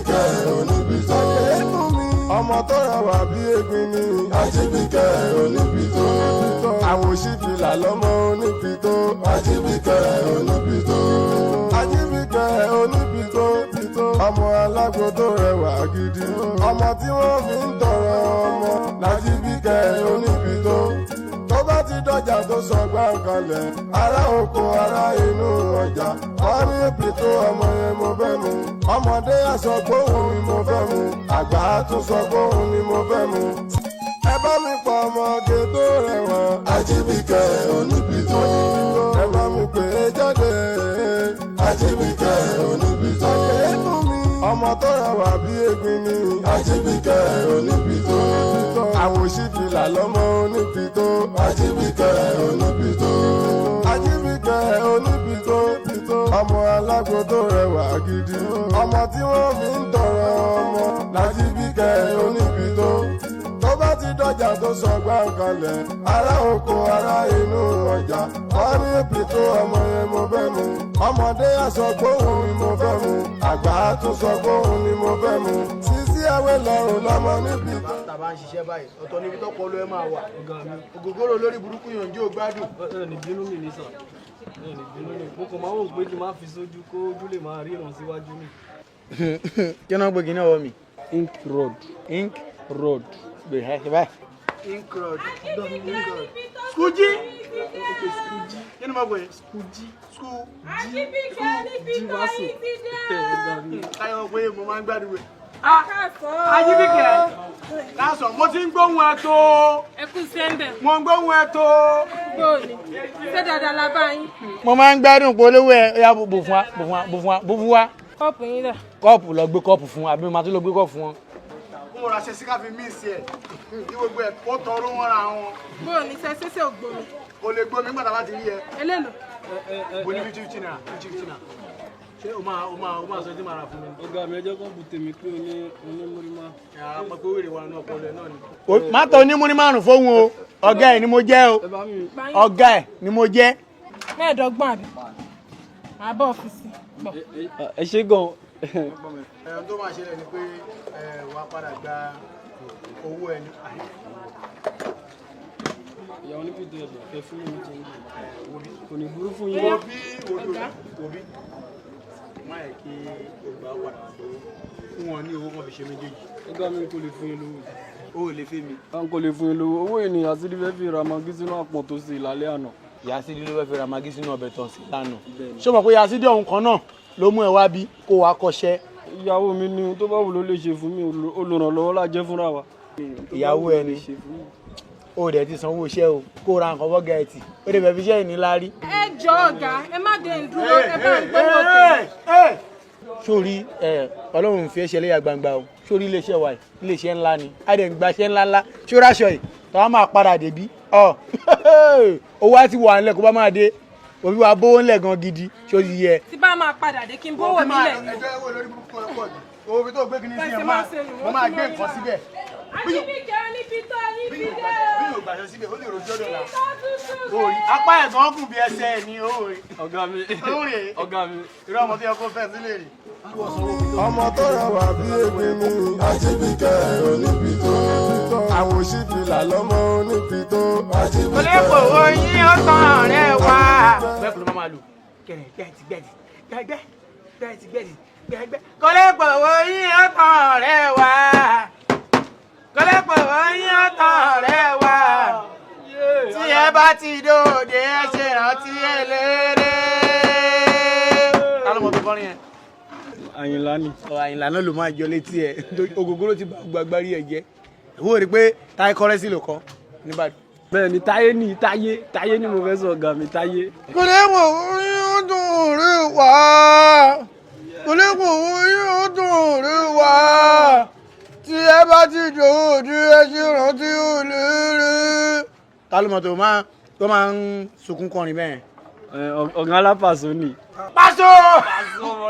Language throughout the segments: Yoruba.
Àjíbíkẹ́ oníbitó. Ọmọ tó rẹwà bí egbin ni. Àjíbíkẹ́ oníbitó. Àwòṣífìlà lọ́mọ oníbitó. Àjíbíkẹ́ oníbitó. Àjíbíkẹ́ oníbitó. Ọmọ alágbo tó rẹwà gidi. Ọmọ tí wọ́n fi ń tọrọ ọmọ. Àjíbíkẹ́ oníbitó. Tó bá ti dọjà tó sọ gbàǹkanlẹ̀. Ará oko ará inú ọjà. Wọ́n ní èpìtó ọmọ yẹn mo fẹ́ mu. Ọmọdé àsọ gbóhùn ni mo fẹ́ mu. Àgbà tún sọ gbóhùn ni mo fẹ́ mu. Ẹ bá mi pọ̀ ọmọge tó rẹwà. Àjíbíkẹ́ oníbitó. Ẹ bá mi pè é jáde. Àjíbíkẹ́ oníbitó. Ọmọ tó rẹwà bí egbin ni. Àjíbíkẹ́ oníbitó. Àwòṣífìlà lọ́mọ oníbitó. Àjíbíkẹ́ oníbitó. Àjíbíkẹ́ oníbitó. Ọmọ alágbo tó rẹwà gidi. Ọmọ tí wọ́n fi ń tọrọ ọmọ. Àjíbíkẹ́ oníbitó. Tó bá ti dọjà tó sọ gbàǹkanlẹ̀. Ará oko ará inú ọjà. Wọ́n ní èpìtó ọmọ yẹn mo fẹ́ mu. Ọmọdé àsọ gbóhùn ni mo fẹ́ mu. Àgbà tún sọ gbóhùn ni mo fẹ́ mu. Sísí ẹwẹ́ lọ́rùn lọ́mọ níbi. Tàbá ń ṣiṣẹ́ báyìí ọ̀tọ̀ níbi tó pọ̀ ló ẹ máa wà. Ògógóró lórí burúkú yànjú ò gbádùn. Ní bínú mi ní sàn. Ní bínú mi. Mo kàn máa ń wò pé kí n máa fi sójú kó ojú lè máa ríran síwájú mi. Kí náà gbégi náà wọ mi? Ink road. Ink road. Gbé ẹ ṣe báyìí. Ink road. Skuji. Skuji. Kí ni mo gbé? Skuji. Àjíbíkẹ́ oníbitó yìí ti dé. Káyọ̀ pé mo máa ń gbádùn rẹ̀. Àjíbíkẹ́. Lásán mo ti ń gbóhùn ẹ tó. Ẹ kú sẹ́ńbẹ̀. Mo ń gbóhùn ẹ tó. Gbóòní. Ṣé dáadáa la bá yín? Mo máa ń gbádùn polówó ẹ. Ó yá bù fún wa, bù fún wa. Kọ́ọ̀pù yín dà. Kọ́ọ̀pù lọ gbé kọ́ọ̀pù fún wa, àbí mo máa tún lọ gbé kọ́ọ̀pù fún wọn. Mo rà ṣe sí ká fi mí sí ẹ̀. Kí gbogbo ẹ̀ kó tọrọ wọn ra wọn. Gbóòní ṣẹṣẹṣẹ ògbómi. O lè gbómi nígbà tá a bá ti rí ẹ. Eléèlò. Bo ní 50 naira. Ṣé o máa sọ tí màá rà fún mi? Ọ̀gá mi ẹjọ́ kan bù tèmi pé onímọ̀rímà. Yàrá mọ̀ pé wèrè wa náà ọpọlọ náà ni. Má tọ́ onímúní márùn-ún fóun o. Ọ̀gá ẹ̀ ni mo jẹ́ o. Ọ̀gá ẹ̀ ni mo jẹ́. 15 àbí? Màá bọ̀ ọ́fíìsì. Ẹ ṣe gan. Ẹ̀rọ tó máa ṣẹlẹ̀ ni pé wà á padà gba owó ẹni. Ìyàwó ní fìdí ẹ̀dọ̀ fẹ́ fún mi jẹ́ kò ní burú fún yín. Òbí má yẹ kí ògbà padà fún wọn ní owó kan fi ṣe méjèèjì. Ọ̀gá mi kò lè fún yín lówó. Ó lè fẹ́ mi. À ń kò lè fún yín lówó. Owó ènìyàn sí fẹ́ fi ra magí sínú àpọ̀n tó sì lálẹ́ àná. Ìyá Sídí ló fẹ́ fi ra magí sínú ọbẹ̀ tán sí lánàá. Ṣé o mọ̀ pé ìyá Sídí ọ̀hún kan náà ló mú ẹ wá bí kó wá kọ́ṣẹ́? Ìyàwó mi ni ohun tó bá wù ló lè ṣe fún mi, olùrànlọ́wọ́ la jẹ́ fúnra wa. Ìyàwó ẹni ó dẹ̀ ti sanwó iṣẹ́ o kó ra nǹkan bọ́gà ẹtì ó dẹ̀ bẹ̀ fi iṣẹ́ ìníláárí. Ẹ jọ̀ọ́ ọ̀gá, ẹ má dé ń dúró, ẹ bá ń gbówó tèmi. Sórí Ọlọ́run fi ẹsẹ̀ léyà gbangba o. Sórí iléeṣẹ́ wa yìí, iléeṣẹ́ ńlá ni. A dẹ̀ ń gbaṣẹ́ ńláńlá. Sórí aṣọ yìí, tọ́wọ́ máa padà débí. Owó á ti wà nílẹ̀ kó bá máa dé. Òbí wa bówó ńlẹ̀ gan gidi. Sórí yẹ. Tí bá máa padà dé kí n bówó mi lẹ̀. Ẹjọ́ ẹwọ́ lórí burúkú ọ̀pọ̀ jù. Owó fi tó gbé kí ní sí ẹ̀ mo máa gbé nǹkan síbẹ̀. Àjíbíkẹ́ oníbitó yìí ti dé. Bí yóò gbàṣọ síbẹ̀, ó lè rojọ́ dọ̀la. Apá ẹ̀gbọ́n gùn bí ẹsẹ̀ ẹ̀ ní òòrè. Ọ̀gá mi. Ọ̀gá mi. Irú ọmọ tó yẹ kó fẹ́ sílé rè. Ọmọ tó rẹwà bí egbin ni. Àjíbíkẹ́ oníbitó. Àwòṣífìlà lọ́mọ oníbitó. Àjíbíkẹ́. Olépò oyin ọ̀tàn rẹ̀ wá. Bẹ́ẹ̀ kò ló máa lò. Gbẹ̀gbẹ̀. Kọ́lẹ́pọ̀ oyin ọ̀tàn rẹ̀ wá. Kọ́lẹ́pọ̀ oyin ọ̀tàn rẹ̀ wá. Tí ẹ bá ti dòde ẹ ṣe rántí eléré. Ta ló mọ̀ tó kọrin yẹn? Àyìnlá ni. Àyìnlá náà ló máa jọ létí ẹ. Ògógóró ti bá gbàgbárí ẹ jẹ́. Ìwọ rí pé Táyé kọ́rẹ́sì ló kọ́ níbàdàn. Bẹ́ẹ̀ ni Táyé ni mo fẹ́ sọ ọ̀gá mi Táyé. Kọ́lẹ́pọ̀ oyin ọ̀tàn rẹ̀ wá. Kọ́lẹ́pọ̀ oyin ọ̀tàn rẹ̀ wá. Tí ẹ bá ti dòde ẹ ṣe rántí eléré. Ta ló mọ̀ tó máa ń sunkún kọrin bẹ́ẹ̀? Ọ̀gá alápàṣọ ni. Pàṣọ!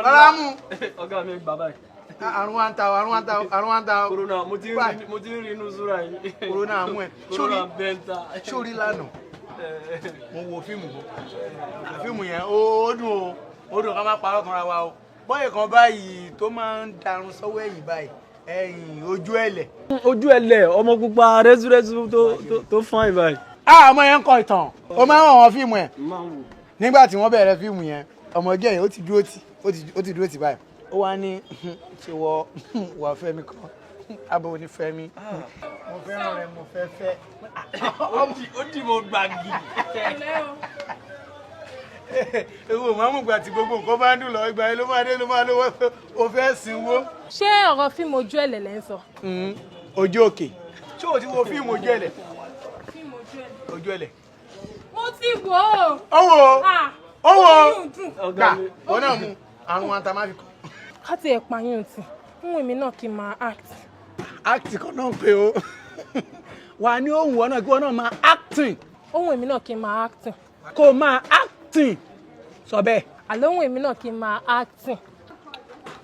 Lọ́la mú. Ọ̀gá mi bàbá yìí. Àrùn wa ń ta o. Corona mo ti ń rí inú súra yìí. Corona mú ẹ. Corona bẹ́ńtà. Sórí lánàá. Mo wo fíìmù bò. Fíìmù yẹn ó dùn o. Ó dùn ká má parọ́ kanra wa o. bọ́yẹ̀ kan báyìí tó máa ń darun sọ́wọ́ ẹ̀yìn báyìí ẹ̀yìn ojú ẹ̀lẹ̀. ojú ẹlẹ ọmọ pupa rẹsúrẹsú tó fine báyìí. ọmọ yẹn ń kọ ìtàn ó máa ń wọ̀n fíìmù ẹ̀ nígbà tí wọ́n bẹ̀rẹ̀ fíìmù yẹn ọmọge yẹn ó ti dúró tì báyìí ó wá ní ṣe wọ Fẹ́mi kan abo ní Fẹ́mi mo fẹ́ràn rẹ mo fẹ́ fẹ́. ó dì mọ́ gbàgì. ewu màmú gbà tí gbogbo nǹkan bá ń dùn lọ ìgbà yẹn ló máa lówó o fẹ́ sinwó. ṣé ọ̀rọ̀ fíìmù ojú ẹ̀lẹ̀ lẹ́ ń sọ. ojú òkè ṣé o ti wo fíìmù ojú ẹ̀lẹ̀. fíìmù ojú ẹ̀lẹ̀. mo ti wò ó. ó wò ọ̀gá gbà ó náà mú àrùn ata má fi kọ. ká tiẹ̀ pààyàn tì fún èmi náà kí n máa act. act kan náà pé o wà ní ohun wọn náà kí wọn náà máa acting. ohun èmi náà kí n máa acting. kó o máa acting sọ bẹ́ẹ̀. àlọ́ ohun èmi náà kí n máa acting.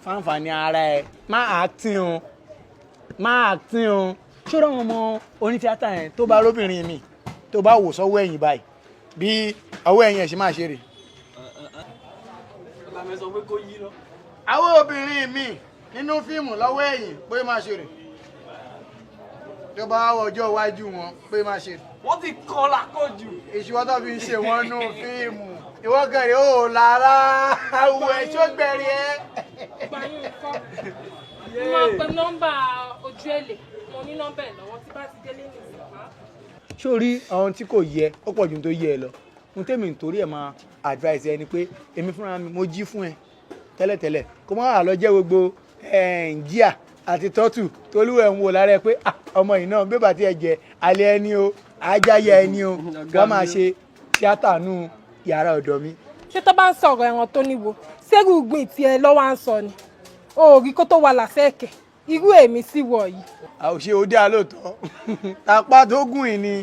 fáǹfààní ara ẹ máa acting o máa acting o ṣọ́ra àwọn ọmọ onítíátà yẹn tó bá lóbìnrin mi tó bá wò sọ́wọ́ ẹ̀yìn báyìí bí ọwọ́ ẹ̀yìn ẹ̀ ṣe máa ṣe rè. ọ̀gá mi sọ pé kó yí lọ. àwọn obìnrin mi nínú fíìmù lọ́wọ́ ẹ̀yìn pé máa ṣe rè tó bá wọ ọjọ́ iwájú wọn pé máa ṣe rè. wọ́n ti kọ́ lákọ̀jù. ìṣúwọ́ tó fi ń ṣe wọ́n nú fíìmù ìwọ́ gẹ̀rẹ́ ò lára àwọ̀ ẹ̀ tó gbẹ̀rẹ̀ ẹ́. pààyàn kọ́ mo máa pe nọ́mbà ojú ẹ̀lẹ̀ mo ní nọ́mbà ẹ̀ lọ́wọ́ tí bá ti délé ní ìsìnkú. sórí àwọn tí kò yẹ ó pọ̀ ju tó yẹ ẹ lọ mo tẹ́mi nítorí ẹ̀ máa advice ẹ ni pé èmi fúnra mi mo jí fún ẹ tẹ́lẹ̀tẹ́lẹ̀ kó má wà lọ jẹ́ gbogbo jíà àti tọ́tù tolúwẹ̀ ń wò lára ẹ pé ọmọ yìí náà bébà tí ẹ jẹ alẹ́ ẹni o ajáyẹ ẹni o wọ́n máa ṣe tíátà nù yàrá ọ̀dọ̀ mi. ṣé tó bá ń sọ̀rọ̀ ẹran tó níwo ṣérù gbìn tí ẹ lọ́wọ́ à ń sọ ni òòrí kó tó wà lásẹ̀kẹ̀ irú èmi sì wọ̀ yìí. àwòṣe òde àlóòótọ́ tapá tó gùn yìí ni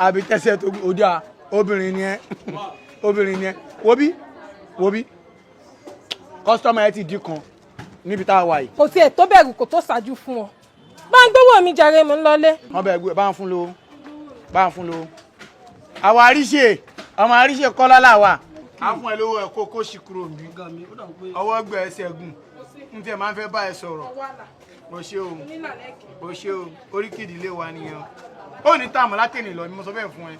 àbí tẹ́sẹ̀ tó gùn òde à obìnrin ni ẹ obìnrin ni ẹ wo bí kọ́sítọ́mù ẹ ti dín kan níbi tá a wà yìí. kò tiẹ̀ tó bẹ̀rù kò tó ṣáájú fún ọ bá ń gbówó mi jàre mò ń lọlé. wọ́n bẹ̀ gbé bá ń fún lówó àwọn àríṣe ọmọ àríṣe kọ́lá làwà á fún ẹ lówó ẹ kó sì kúrò níbí ọwọ́ gbẹ ẹsẹ̀ gùn n tẹ máa ń fẹ́ bá ẹ sọ̀rọ̀ o ṣe o oríkìdí ilé wa nìyẹn ó ní táàmù látẹ̀nì lọ ni mo sọ bẹ́ẹ̀ fún ẹ.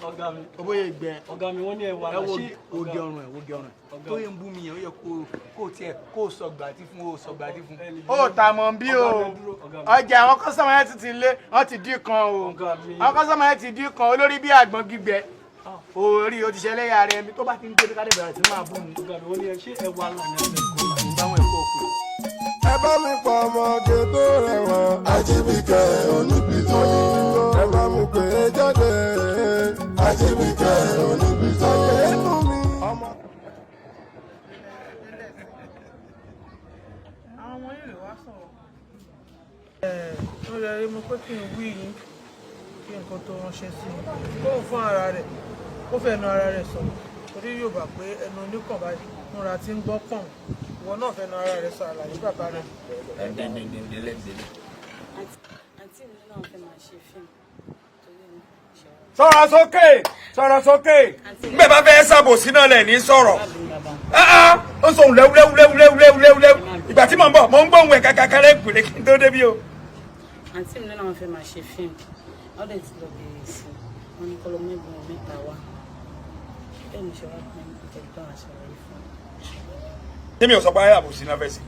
ọ̀gá mi o bóyá gbẹ. ọ̀gá mi wọ́n ní ẹwà ẹ wo oge ọrùn ẹ tó yẹ ń bú mi yẹn ó yẹ kó tiẹ̀ kó sọgbàtí fún ó tà mọ́ bí o ọjà àwọn kọ́sọ́mọ yẹn ti lé wọ́n ti dín kan o àwọn kọ́sọ́mọ yẹn ti dín kan olórí bí àgbọn gbígbẹ orí o ti ṣẹlẹ̀ yà rẹ mi tó bá ti ń gbé ká dé bẹ̀rẹ̀ sí máa bú mi. ọ̀gá mi wọ́n ní ẹ ṣé ẹwà lànà ẹ̀ báwọn ẹ̀kọ́ òkú. ẹ bá mi pa ọmọge tó rẹwà Ajíbíkẹ́ Oníbìtọ́ ẹ bá mi pè é jáde Ajíbíkẹ́ Oníbìtọ́ ẹnu mi. àwọn ọmọ yìí lè wá sọ̀rọ̀. ó yẹ mo pé kí n wí yín kí nǹkan tó ránṣẹ́ sí i kóun fún ara rẹ̀ kó fẹ̀nu ara rẹ̀ sọ̀rọ̀ torí yóò bá pé ẹnu oníkàn báyìí múra tí ń gbọ́ pọ̀n ìwọ náà fẹ̀nu ara rẹ̀ sọ àlàyé bàbá rẹ̀. àǹtí mi náà fẹ́ máa ṣe fíìmù torí mi sọ̀rọ̀ sókè nígbà bá fẹ́ ṣàbòsí náà lẹ̀ ní sọ̀rọ̀ ó sọ òun lẹ́wúlẹ́wúlẹ́wúlẹ́wúlẹ́wú ìgbà tí mò ń bọ̀ mò ń gbóhùn ẹ̀ kàkàkàrẹ́ ìpìlẹ̀ kí n tó débi o. àǹtí mi náà fẹ́ máa ṣe fíìmù wọ́n dẹ̀ ti lọ bèrè sí wọn ní kọ́lọ́ mẹ́gbọ̀n mẹ́ta wá bẹ́ẹ̀ ni ṣe wá pé ìjọba bá àṣà rẹ̀ fún un. tèmi ò sọ pé àbòsí náà fẹ́ sí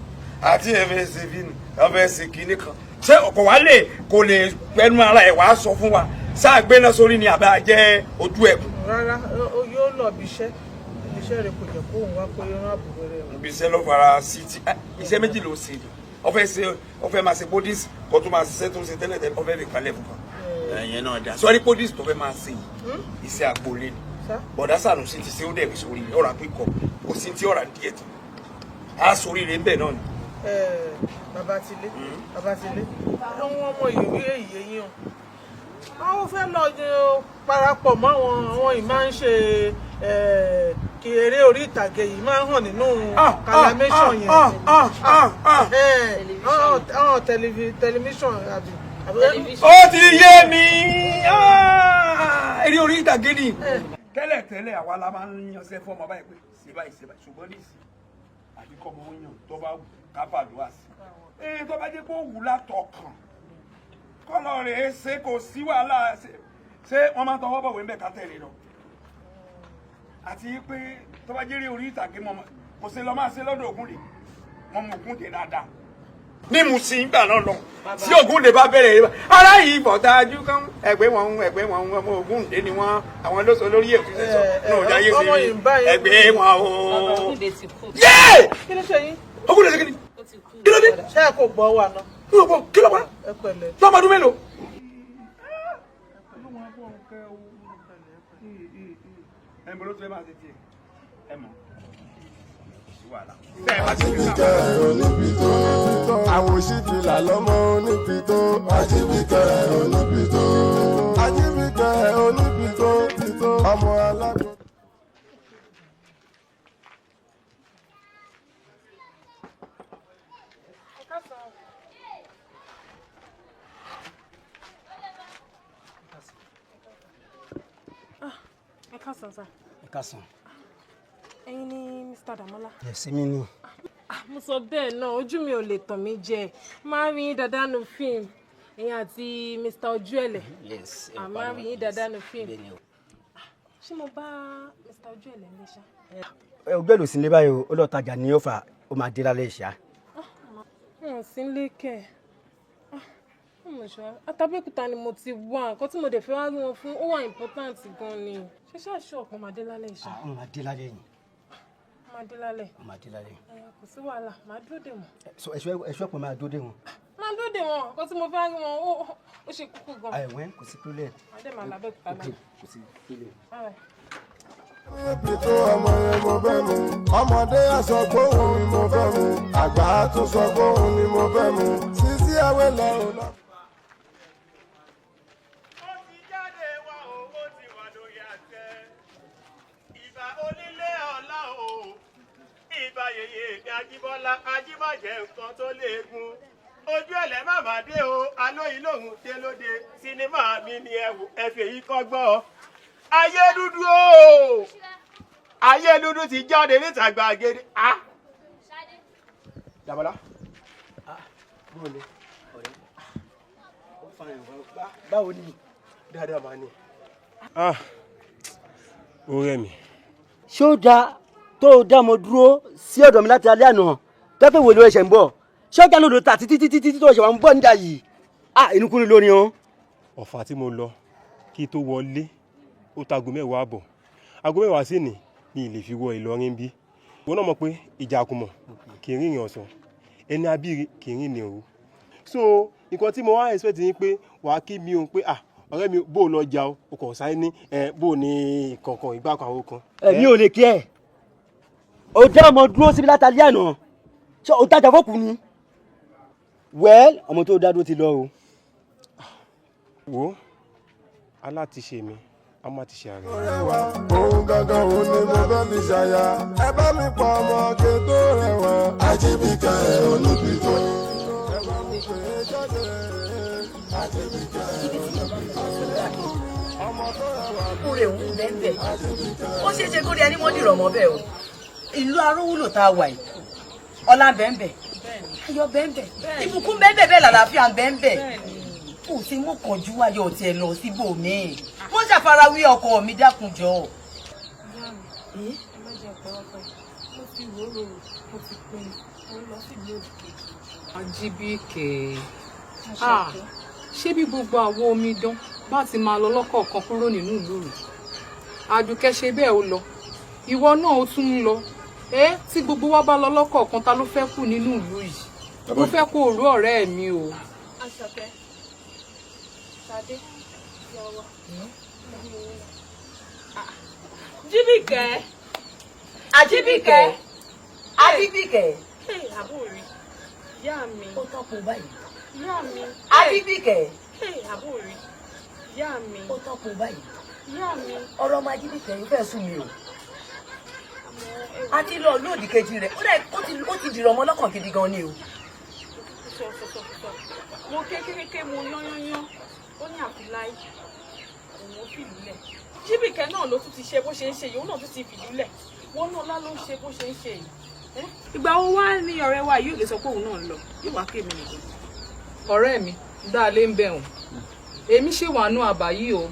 àti ẹ̀fẹ̀ ṣe fíìmù ẹ̀fẹ̀ ṣe kínní kan ṣé ọkọ̀ wa kò lè pẹ́nu ara ẹ̀ wá sọ fún wa sáà gbé náà sórí ni àbá jẹ́ ojú ẹ̀kú. rárá yóò lọ bí iṣẹ́ rẹ̀ kò jẹ́ kó òun wá pé irun àbúrò rẹ̀. ibi iṣẹ́ ló fara sí ti iṣẹ́ méjì ló ṣe ọfẹ́ máa ṣe bodies kó tó máa ṣiṣẹ́ tó ń ṣe tẹ́lẹ̀ ọfẹ́ fi kalẹ̀ fún kan ẹ̀yẹn náà dá sọ́rí bodies tó fẹ́ máa ṣe iṣẹ́ àpòlé ni bọ̀dá Sànúsí ti ṣe ó dẹ̀ fi sórí ọ̀rọ̀ àpékọ̀ kò sí ti ọ̀rọ̀ díẹ̀ tó a sórí rẹ̀ ń bẹ̀ náà ni. bàbá tilé àwọn ọmọ ìwé èyí yín o àwọn fẹ́ lọ parapọ̀ mọ́ àwọn yìí máa ń ṣe kí eré orí ìtàgé yìí máa ń hàn nínú calamation yẹn àwọn tẹlifíṣàn àbí. ó ti yé mi eré orí ìtàgé ni tẹ́lẹ̀ àwa la máa ń yanṣẹ́ fún ọmọ báyìí pé ṣe báyìí ṣùgbọ́n ní ìsìn àbí kọ́ ọmọ yàn tó bá wù ká fàdúrà sí tó bá jẹ́ kó wù látọkàn kọ́lọ̀ rẹ̀ ṣe kò sí wàhálà ṣé wọ́n máa ń tọwọ́ bọ̀wé ń bẹ̀ ká tẹ̀lé lọ àti pé tó bá jẹ́rìí orí ìtàgé mọ́ kò sí lọ máa ṣe lọ́dọ̀ Ògúndé wọn mọ Ògúndé dáadáa ní Mùsìn gbà náà lọ tí Ògúndé bá bẹ̀rẹ̀ ara yìí bọ̀tájú kan ẹgbẹ́ wọn ọmọ Ògúndé ni wọn àwọn ló sọ lórí èkó sísọ náà ọjà yé sí ẹgbẹ́ wọn o. yé kí ló ṣe yín. Ògúndé ṣe kí ni kí ló dé. ṣé ẹ kò gbọ́ wà náà. kí ló wá ẹ pẹ̀lẹ́. lọ́mọdún mélòó. ẹ mọ̀ ló tún ẹ máa ṣe tiẹ̀ ẹ mọ̀ Ajibike oníbi tó àwòṣífìlà lọ́mọ oníbi tó Ajibike oníbi tó Ajibike oníbi tó ọmọ alágbó. Ẹ káàsán sá. Ẹ káàsán. Ẹ̀yin ni Mr. Damola. Yes, mi ni. Mo sọ bẹ́ẹ̀ náà ojú mi ò lè tàn mí jẹ máa rí yín dáadáa nu fíìmù ẹ̀yin àti Mr. Ojúẹ̀lẹ̀. Yes. Máa rí yín dáadáa nu fíìmù. Ṣé mo bá Mr. Ojúẹ̀lẹ̀ ń lé ṣá? Ògbẹ́lò sí ilé báyìí ó lọ tajà ní Ọ̀fà ó máa dé lálẹ́ ìṣá. Wọn sí ń lé kẹ̀. Àtàbẹ́kúta ni mo ti wá nǹkan tí mo dẹ̀ fẹ́ wá rí wọn fún ó wà important gan ni. Ṣé ṣáà ṣọ́ ọ̀pọ̀ máa dé lálẹ́ ìṣá? Ó máa dé lálẹ́ yìí. Máa dé lálẹ́. Ó máa dé lálẹ́. Kò sí wàhálà, máa dúró dè wọ́n. So ẹ̀ṣọ́ pọ̀ máa dúró dè wọ́n. Máa dúró dè wọ́n, nǹkan tí mo fẹ́ rí wọn ó ṣe kúkú gan. Ẹ̀wọ̀n kò sí problem. Adé máa lábẹ́kúta náà. Kò sí problem. Níbi tó ọmọ yẹn mo fẹ́ mu ọmọdé á sọ pé òun ni mo fẹ́ mu àgbà á tún sọ pé òun ni mo fẹ́ mu Sisi Awele lọ. Yèyé Ajíbọ́lá Ajíbàjẹ́ nǹkan tó léegun ojú ẹ̀lẹ́ màmá dé o alóyin lòun dé lóde sinimá mi ni ẹ̀fẹ̀ yìí kọ́gbọ́n ayé dúdú o ayé dúdú ti jáde níta gbàgede. Damola. Bọ́ọ̀lù ọ̀rẹ́. Ó fa ẹ̀wọ̀n báwo ni? Dáadáa máa ní. Ó rẹ̀ mí. Ṣé ó dáa tó o dá mo dúró sí ọ̀dọ̀ mi láti alẹ́ àná tẹ́pẹ́ wo ló ẹ̀ṣẹ̀ ń bọ̀ ṣé ọjà ló lò tà títí tó ẹ̀ṣẹ̀ wà ń bọ̀ níjà yìí inú kúrú lórí wọn. Ọ̀fà tí mo lọ kí tó wọlé ó tó aago 10 àbọ̀ aago 10 sí ni mi ì lè fi wọ Ìlọrin bí wọn náà mọ̀ pé ìjà àkùmọ̀ kì í rìnrìn ọ̀sán ẹni abíire kì í rìn ní òru so nǹkan tí mo wá expect ni pé wàá kí mi ò pé ọ̀rẹ́ mi bó lọ jà o kò sáyé ní bó ní kọ̀ọ̀kan ìgbà kan àwọn kan. Mi ò lè kí ẹ ó dá ọmọ dúró síbi látàlí àná ṣé ó tajà fọ́ọ̀kù ni wẹ́ẹ́ ọmọ tó dá dúró ti lọ o. Wo alátiṣe mi a máa ti ṣe ààrẹ. Òun gangan òun ni mo fẹ́ fi ṣàyà ẹ bá mi pa ọmọ ké tó rẹwà Ajibike oníbi tó ẹ bá mi pè é jáde Ajibike ọmọ tó rẹwà kúrè òun bẹ́ẹ̀ ó ṣeé ṣe kó rí ẹni wọ́n dìrọ̀ mọ́ bẹ́ẹ̀ o ìlú arówúlò tá a wà yìí ọlá bẹ́ẹ̀ ayọ̀ bẹ́ẹ̀ ìbùkún bẹ́ẹ̀ làlàáfíà bẹ́ẹ̀ kò sí mú kọjú ayọ̀ tiẹ̀ lọ síbòmíì wọ́n ṣàfarawí ọkọ mi dákunjọ. Ajibike ṣé bí gbogbo àwọn omidan bá ti máa lọ lọ́kọ̀ọ̀kan kúrò nínú ìlú rẹ̀ Àdùkẹ́ ṣe bẹ́ẹ̀ ó lọ ìwọ náà ó tún ń lọ tí gbogbo wa bá lọ lọ́kọ̀ọ̀kan ta ló fẹ́ kù nínú ìlú yìí mo fẹ́ kó o rú ọ̀rẹ́ mi o. Àṣàkẹ́ Ṣadé lọ́wọ́. Jíbìkẹ́ Ajibike Ajibike. Àbúrò ìyá mi. Ó tọ́pọ̀ báyìí. Ìyá mi. Ajibike. Àbúrò ìyá mi. Ó tọ́pọ̀ báyìí. Ìyá mi. Ọ̀rọ̀ ọmọ Ajibike yìí fẹ́ sùn mi o. A ti lọ lóòdì kejì rẹ̀ ó ti dìrọ̀ ọmọ lọ́kàn gidi gan ni o. Mo kékeré mo yányányán ó ní àfiláì òun ó fìlú lẹ̀. Jíbìkẹ́ náà ló tún ti ṣe bó ṣe ń ṣe yìí òun náà tún ti fìlú lẹ̀ wọ́n náà lá ló ń ṣe bó ṣe ń ṣe yìí ìgbà wo wá ní ọ̀rẹ́ wa yìí ò lè sọ pé òun náà ń lọ yóò wá kémi nìkan. ọ̀rẹ́ mi dáa lé ń bẹ̀rùn èmi ṣì wà nú àbá yìí o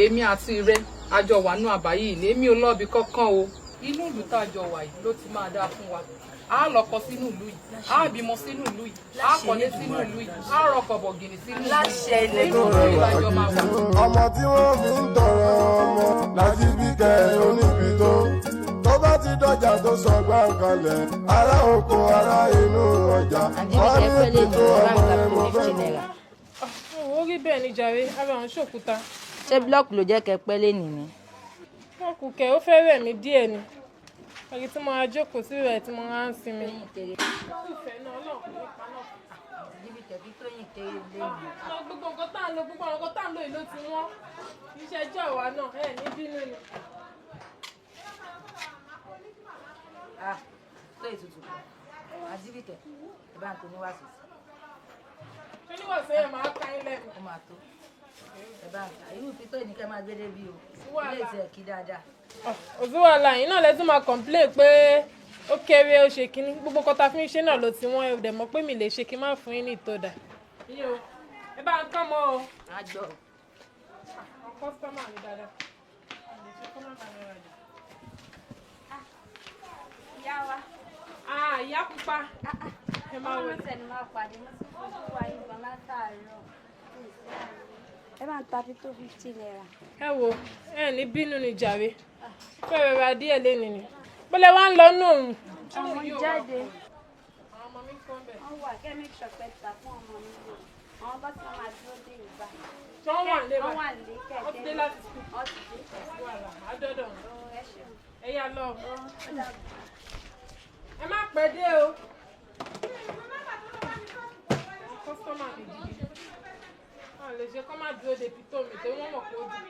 èmi àti rẹ àjọ wà nú àbá yìí ní èmi ò lọ́ọ̀bì kankan o inú ìlú tàjọ wà yìí ló ti máa dáa fún wa a lọkọ sínú ìlú yìí a bímọ sínú ìlú yìí a kọ́lé sínú ìlú yìí a rọkọ̀ bọ̀gìnì sínú ìlú yìí inú ìlú ìlàjọ máa wà. ọmọ tí wọ́n fi ń tọrọ ọmọ láti bí kẹ oníbi tó bá ti dọjà tó sọ gbàǹkalẹ̀ ará oko ará inú ọjà wọ́n ní ètò ọmọ ẹ̀ mọ́ fẹ́ mọ́. ó rí bẹ́ẹ̀ ni jàre ara àwọn ṣòkúta. ṣé búlọ́ọ̀kù ló jẹ́ kẹ́ pẹ́ lé nìyí. wọn kò kẹ́ ó fẹ́ rẹ̀ mí díẹ̀ ni èyí tí mo ra jókòó sí rẹ̀ tí mo ra ń sinmi. ìfẹ́ náà ọlọ́run kò ní pa náà. gbogbo nǹkan tá à ń lo gbogbo nǹkan tá à ń lo ìlú ti wọ́n iṣẹ́ ẹjọ́ àwa náà ẹ̀ ní bínú ni. tó ètùtù àjíbìkẹ́ ẹ bá ń tó níwáṣọ. ṣé níwọ̀sẹ̀ yẹn máa ká yín lẹ́nu. ó máa tó ẹ bá ń ta irú pító ìníkẹ́ máa gbé débi o ilé ìtẹ̀ kí dáadáa. òṣùwàlà yìí náà lẹ́tún máa complain pé ó kéré ó ṣe kínní gbogbo kọta fún iṣẹ́ náà ló ti wọ́n ẹ dẹ̀ mọ̀ pé mi lè ṣe kí n má fún yín ní ìtòdà. ẹ bá ń kọ́ mọ́ o. àjọ. àwọn kọ́sítọ́mà mi dáadáa. ìyá wa. ìyá pupa. ẹ máa wọ. ọmọ tẹ̀lé máa pàdé mo ti fojú wa yín gan látàárọ̀. ẹ máa ń ta fi tó 50 naira. ẹ wo ẹ ní bínú ni jàre fẹ́rẹ̀ ra díẹ̀ lẹ́nu ni bọ́lẹ̀ wá ń lọ nù òun. ọmọ jáde. àwọn ọmọ mi kọ́ bẹ̀. wọ́n wà kẹ́mi ṣọ̀pẹ̀tà fún ọmọ mi lò àwọn bá ti máa dúró dé ìgbà. tí wọ́n wà lé wa wọ́n wà lé kẹ̀kẹ́. ó ti dé láti sùn. ó ti dé. wàhálà àádọ́dọ̀. ẹ ṣeun. ẹ yá lọ. ẹ má pẹ́ dé o. kọ́sítọ́mà mi gidi wọn lè ṣe kọ́ má dúró de pitó mi tó wọ́n mọ̀ pé ó dì.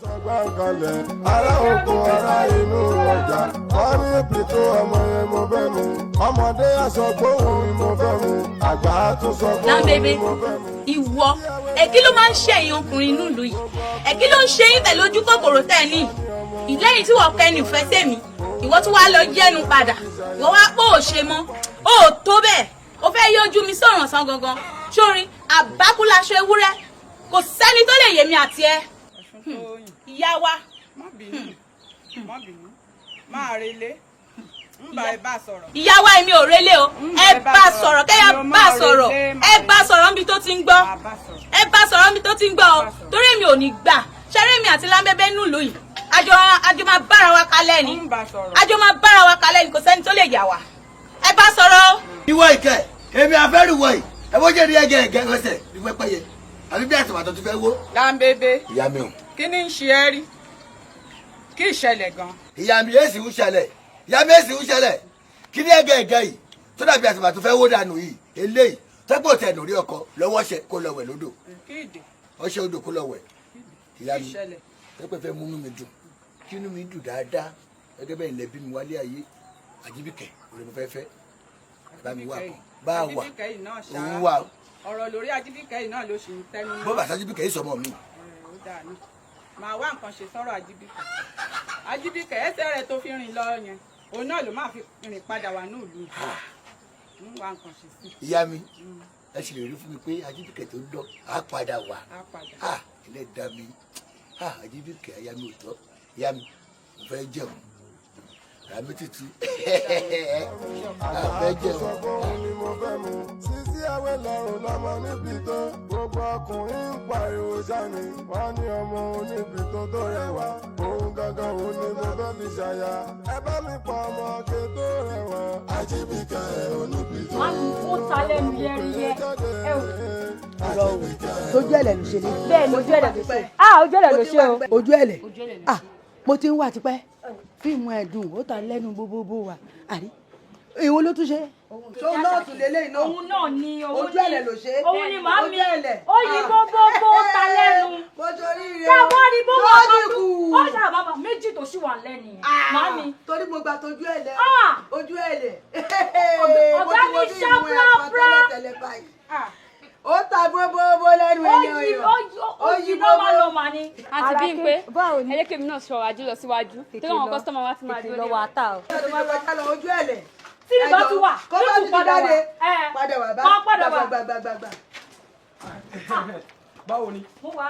sọgbàǹkalẹ̀ ará oko ará inú ọjà wọ́n ní pító ọmọ ẹ̀ mọ́ fẹ́ mu ọmọdé aṣọ gbóhùn ni mo fẹ́ mu àgbà tó sọ gbóhùn ni mo fẹ́ mu. ìwọ kí ló máa ń ṣe ẹ̀yin ọkùnrin nílùú yìí kí ló ń ṣe yín pẹ̀lú ojú kòkòrò tẹ́ ẹ ní ìlẹ́yìn tí wọ́n kẹ́ni ìfẹ́ sẹ́mi ìwọ tún wá lọ jẹ́nu padà ìwọ wá pọ̀ ò ṣe mọ́ ó tó bẹ́ẹ̀ ó fẹ́ yọjú mi sọ̀rọ̀ sán gangan sórin àbákúláṣọ ewúrẹ́ kò sẹ́ni tó lè yé mi àti ẹ ìyá wa. má bínú máa relé ń bá ẹ bá sọ̀rọ̀. ìyá wa èmi ò relé o ẹ bá sọ̀rọ̀ kẹ́yà bá sọ̀rọ̀ ẹ bá sọ̀rọ̀ níbi tó ti ń gbọ́ ẹ bá sọ̀rọ̀ níbi tó ti ń gbọ́ o torí èmi ò ní gbà ṣẹ́rẹ́ mi àti lámbẹ́bẹ́ nílùú yìí àjọ máa bára wa kalẹ̀ ni àjọ máa bára wa kalẹ̀ ni kò sẹ́ni tó lè yà wá ẹ bá sọ̀rọ̀. ìwọ ìkẹ èmi àfẹ́rù wọ̀ yìí ẹ bó jẹ́ ní ẹgẹ ẹgẹ rẹsẹ̀ ní pẹ́pẹ́yẹ àbí bí àtìmọ̀ tó ti fẹ́ wó. lámbébé ìyá mi o. kí ni ń ṣe ẹ́ rí kí ìṣẹ̀lẹ̀ gan. ìyá mi èsì ń ṣẹlẹ̀ ìyá mi èsì ń ṣẹlẹ̀ kí ní ẹgẹ ẹgẹ yìí tó dàbí àtìmọ̀ tó fẹ́ wó dànù yìí eléyìí tẹ́gbọ̀ tẹ̀ lórí ọkọ lọ́wọ́ ṣe kó lọ wẹ̀ lódò ọṣẹ odò kó lọ wẹ̀ ìyá mi pẹ́pẹ́ fẹ́ múnú mi dùn kí inú mi dùn dáadáa gẹ́gẹ́ bẹ́ẹ̀ ilẹ̀ bí mi wálé ayé àjíbìkẹ́ orí mi fẹ́ fẹ́ bá mi wà kàn bá a wà òun wà. ọ̀rọ̀ lórí ajíbìkẹ́ yìí náà ló ṣì ń tẹnu mọ́. bó bàtà ajíbìkẹ́ yìí sọmọ mi. ó dáa ní màá wá nǹkan ṣe sọ́rọ̀ ajíbìkẹ́ ẹsẹ̀ rẹ̀ tó fi rìn lọ yẹn òun náà ló máa fi rìn padà wà ní ìlú ń wá nǹkan ṣe sí. ìyá mi ẹ sì lè rí fún mi pé ajíbìkẹ́ tó ń lọ á padà wà ilé dá mi ajíbìkẹ́ ìyá mi ò tọ́ ìyá mi mo fẹ́ jẹun àmì títí àfẹ́ jẹun. sísí ẹwẹ́ lọ́rùn lọ́mọ níbi tó gbogbo ọkùnrin ń pariwo sani wọ́n ní ọmọ oníbi tó rẹwà òun gangan òun ni mo fẹ́ fi ṣàyà ẹ bá mi pa ọmọ ké tó rẹwà Àjíbíkẹ́ oníbi tó. má mi ó ta lẹ́nu yẹ́rìyẹ́ ẹ ò. ọ̀rọ̀ o tójú ẹ̀lẹ̀ ló ṣe ni. bẹ́ẹ̀ ni ojú ẹ̀lẹ̀ ló ṣe ojú ẹ̀lẹ̀ ló ṣe o. ojú ẹ̀lẹ̀ mo ti ń wà tipẹ́ fíìmù ẹ̀dùn ó ta lẹ́nu bóbóbó wa àrí èwo ló tún ṣe. tó náà tún lélẹ̀ iná òun náà ni ojú ẹ̀lẹ̀ ló ṣe òun ni màá mi ó yí bóbóbó ta lẹ́nu tábọ́ ni bóbóbó ó ṣàbàbà méjì tó ṣì wà lẹ́nu yẹn màá mi. torí mo gba tójú ẹ̀lẹ̀ ojú ẹ̀lẹ̀ ọ̀gá mi ṣá púrápúrá ó ta bóbóbó lẹ́nu ẹ̀yìn ọ̀yọ́. ó yí lọ́wọ́ lọ́mọ ni. àti bí n pé ẹlẹ́kẹ̀mí náà ṣọ̀rọ̀ àjò lọ síwájú torí àwọn kọ́sítọ́mà wa ti máa dúró lọ́wọ́ ata o. ojú ẹ̀lẹ̀. tí ní bá tún wà kó bá tún padà wá padà wá. gbàgbàgbàgbà. báwo ni mo wá.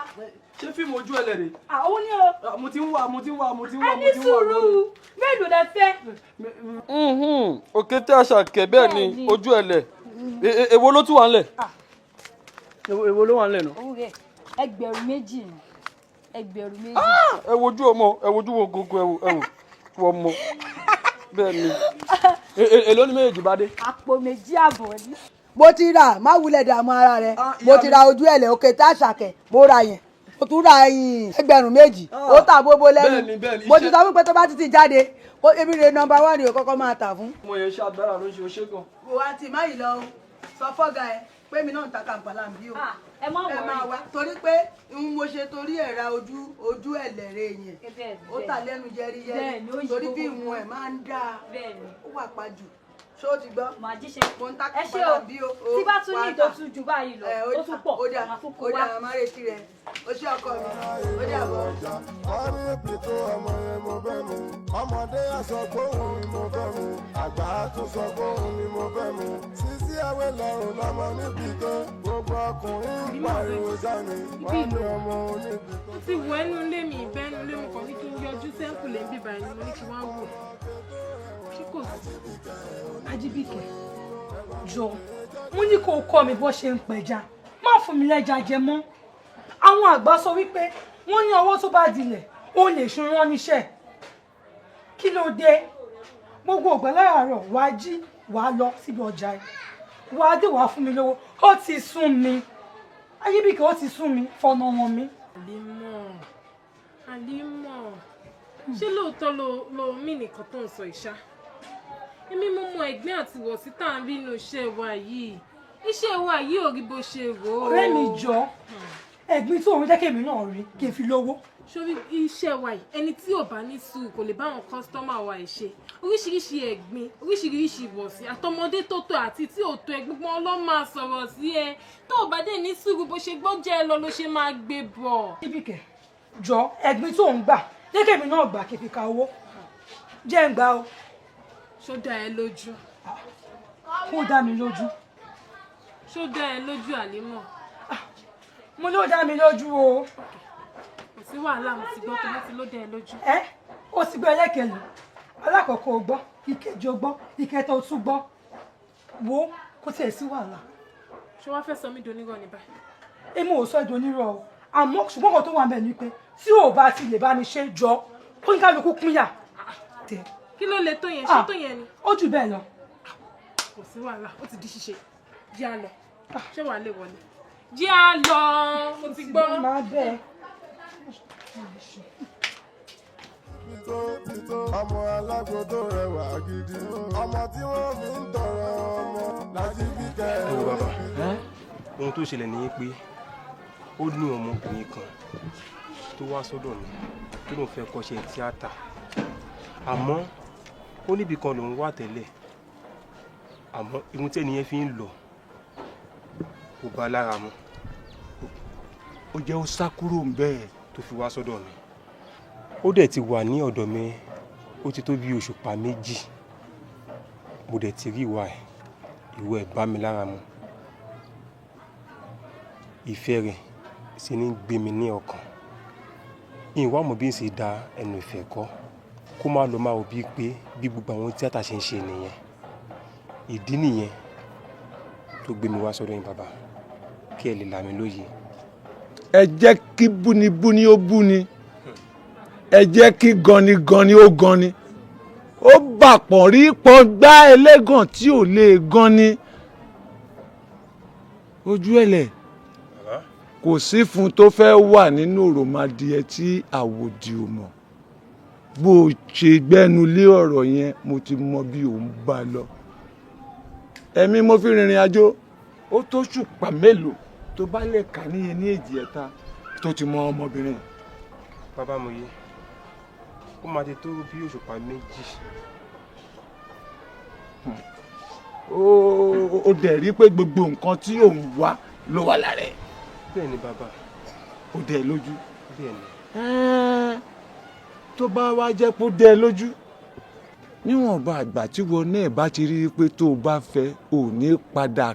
ṣé fíìmù ojú ẹlẹ rè. àwọn ni o. mo ti ń wá. ẹni sùúrù mélòó lẹ fẹ́. òkété Àṣàkẹ́ bẹ́ẹ̀ ni ojú ẹlẹ èwo ló tún wà ńlẹ̀. èwo ló wà ńlẹ̀ náà. òun rẹ ẹgbẹ̀rún méjì ni ẹgbẹ̀rún méjì. ẹ wojú ọmọ ẹ wojú wo gbogbo ẹ wò ọmọ bẹ́ẹ̀ ni èló ni méjèèjì bá dé. àpò méjì àbọ̀ ni. mo ti rà má wulẹ̀ dààmú ara rẹ mo ti ra ojú ẹ̀lẹ̀ Òkété Àṣàkẹ́ mo ra yẹn mo tún ra ẹgbẹ̀rún méjì ó tà bóbó lẹ́nu mo ti sọ fún pé tó bá ti jáde ebi rẹ nọ́mbà 1 ni o kọ́kọ́ máa tà fún. mo yẹn ṣe agbára ló ń ṣe oṣé gan. wo àǹtí má yìí lọ sọ fọ́gà ẹ pé mi náà ń ta Kampala bí o ẹ má wá torí pé mo ṣe torí ẹ̀ ra ojú ẹ̀lẹ̀rẹ̀ yẹn ó tà lẹ́nu jẹ́rìyẹ́rì torí bí ìwọ̀n ẹ̀ máa ń dáa ó wà pàjù ṣé o ti gbọ́. màá jíṣẹ́ mo ń ta ẹ ṣe Kampala o bí o tí bá tún ní ìtọ́jú jù báyìí lọ ó tún pọ̀ máa tún kó wá. ó dà má retí rẹ ó ṣe ọkọ mi ó dà bọ̀. wọ́n ní èpìtò ọmọ yẹn mo fẹ́ mu ọmọdé aṣọ gbóhùn ni mo fẹ́ mu àgbà tún sọ gbóhùn ni mo fẹ́ mu Sisi Awélọ́run lọmọ níbi tó gbogbo ọkùnrin ń pariwo jáde wọ́n ní ọmọ oníbi tó. ti wọ ẹnu ilé mi ìbẹ́nu ilé mo kàn ní kí n yọjú sẹ́ńkù lè ń bíbá ẹni mo ní kí wọ́n wò kí kò sí. Ajíbíkẹ́ jọ mo ní kó o kọ́ mi bó ṣe ń pẹja má fún mi lẹ́ja jẹ mọ́ àwọn àgbà sọ wípé wọ́n ní ọwọ́ tó bá dilẹ̀ ó lè ṣun rán níṣẹ́ kí ló dé gbogbo ògbà láàárọ̀ wàá jí wàá lọ síbi ọjà ẹ wàá dé wàá fún mi lówó ó ti sún mi Ajíbíkẹ́ ó ti sún mi fọ̀nà wọn mi. Àlímọ̀ ṣé lóòótọ́ lo mí nìkan tó ń sọ ìṣá èmi mo mọ ẹ̀gbin àti wọ̀sí tá à ń rí inú iṣẹ́ wa yìí ò rí bó ṣe rò ó. ọ̀rẹ́ mi jọ ẹ̀gbin tó òun jẹ́ kí èmi náà rí kí n fi lówó. sórí iṣẹ́ wa yìí ẹni tí ò bá ní sùúrù kò lè bá àwọn kọ́sítọ́mà wa ẹ̀ ṣe oríṣiríṣi ẹ̀gbin oríṣiríṣi ìwọ̀sí àtọmọdé tó tó àti tí ò tó ẹ gbogbo wọn ló máa sọ̀rọ̀ sí ẹ tó ò bá dé ní sùúrù bó ṣe gbọ́ jẹ́ ẹ lọ ló ṣe máa gbé bọ̀. Ajíbíkẹ́ jọ ẹ̀gbin tó ń gbà jẹ́ kí èmi náà gbà kí n fi ka owó jẹ́ ń gbà o. ṣó dá ẹ lójú. kó dá mi lójú. ṣó dá ẹ lójú Àlímọ̀. mo ló dá mi lójú o. kò sí wàhálà mo ti gbọ́ pé mo ti ló dá ẹ lójú. ó ti gbọ́ ẹlẹ́kẹ̀lẹ́ alákọ̀ọ́kọ́ o gbọ́ ìkejì o gbọ́ ìkẹta o tún gbọ́ wo kó tiẹ̀ sí wàhálà. ṣé wàá fẹ́ sọ mí donírọ̀ ní báyìí. èmi ò sọ ìdonírọ̀ o àmọ́ ṣùgbọ́n kan tó wà ń bẹ̀ ni pé tí ò bá ti lè bá mi ṣe jọ kó ní kálukú pínyà. kí ló lè tó yẹn ṣé tó yẹn ni. ó jù bẹ́ẹ̀ lọ. kò sí wàhálà ó ti di ṣíṣe jẹ́ á lọ ṣé wàá lè wọlé jẹ́ á lọ mo ti gbọ́. máa bẹ́ẹ̀. ọmọ alágbo tó rẹwà gidi ọmọ tí wọ́n fi ń tọrọ ọmọ Lájíbíkẹ́. ẹ wo bàbá ohun tó ṣẹlẹ̀ ní pé ó ní ọmọbìnrin kan tó wá sọ́dọ̀ mi tó lóun fẹ́ kọ́ṣẹ́ tíátà àmọ́ ó níbi kan lòun wà tẹ́lẹ̀ àmọ́ irun tí ẹnìyẹn fi ń lọ kò bá lára mu ó jẹ́ ó sá kúrò ń bẹ́ẹ̀ tó fi wá sọ́dọ̀ mi ó dẹ̀ ti wà ní ọ̀dọ̀ mi ó ti tó bí òṣùpá méjì mo dẹ̀ ti rí ìwà ẹ̀ bá mi lára mu ìfẹ́ rẹ̀ sì ní gbé mi ní ọkàn ìwà ọmọ bí n sì da ẹnu ìfẹ́ kọ́ kó má lọ máa òbí pé bí gbogbo àwọn tíátà ṣe ń ṣe nìyẹn ìdí nìyẹn tó gbé mi wá sọ́dọ̀ yín bàbá kí ẹ lè là mí lóye. ẹ jẹ́ kí búnibúni ó búni ẹ jẹ́ kí ganigani ó gani ó bàpọ̀ rí pọ́n gbá ẹlẹ́gàn tí ò lè gani ojú ẹ̀lẹ̀ kò sí fún tó fẹ́ wà nínú òròmọdìẹ tí àwòdì ò mọ̀ bó o ṣe gbẹ́nu lé ọ̀rọ̀ yẹn mo ti mọ bí òun bá lọ ẹ̀mí mo fi rìnrìn àjò ó tó ṣùpá mélòó tó bá lè kà níye ní èjì ẹ̀ta tó ti mọ ọmọbìnrin. bàbá mo yé ó máa ti tó bí òṣùpá méjì. ó dẹ̀ rí pé gbogbo nǹkan tí òun wá ló wà lára ẹ̀. bẹ́ẹ̀ ni bàbá. ó dẹ ẹ lójú. bẹ́ẹ̀ ni. tó bá wá jẹ́ pé ó dẹ ẹ lójú níwọ̀nba àgbà tí wọn náà bá ti rí i pé tó o bá fẹ́ ò ní padà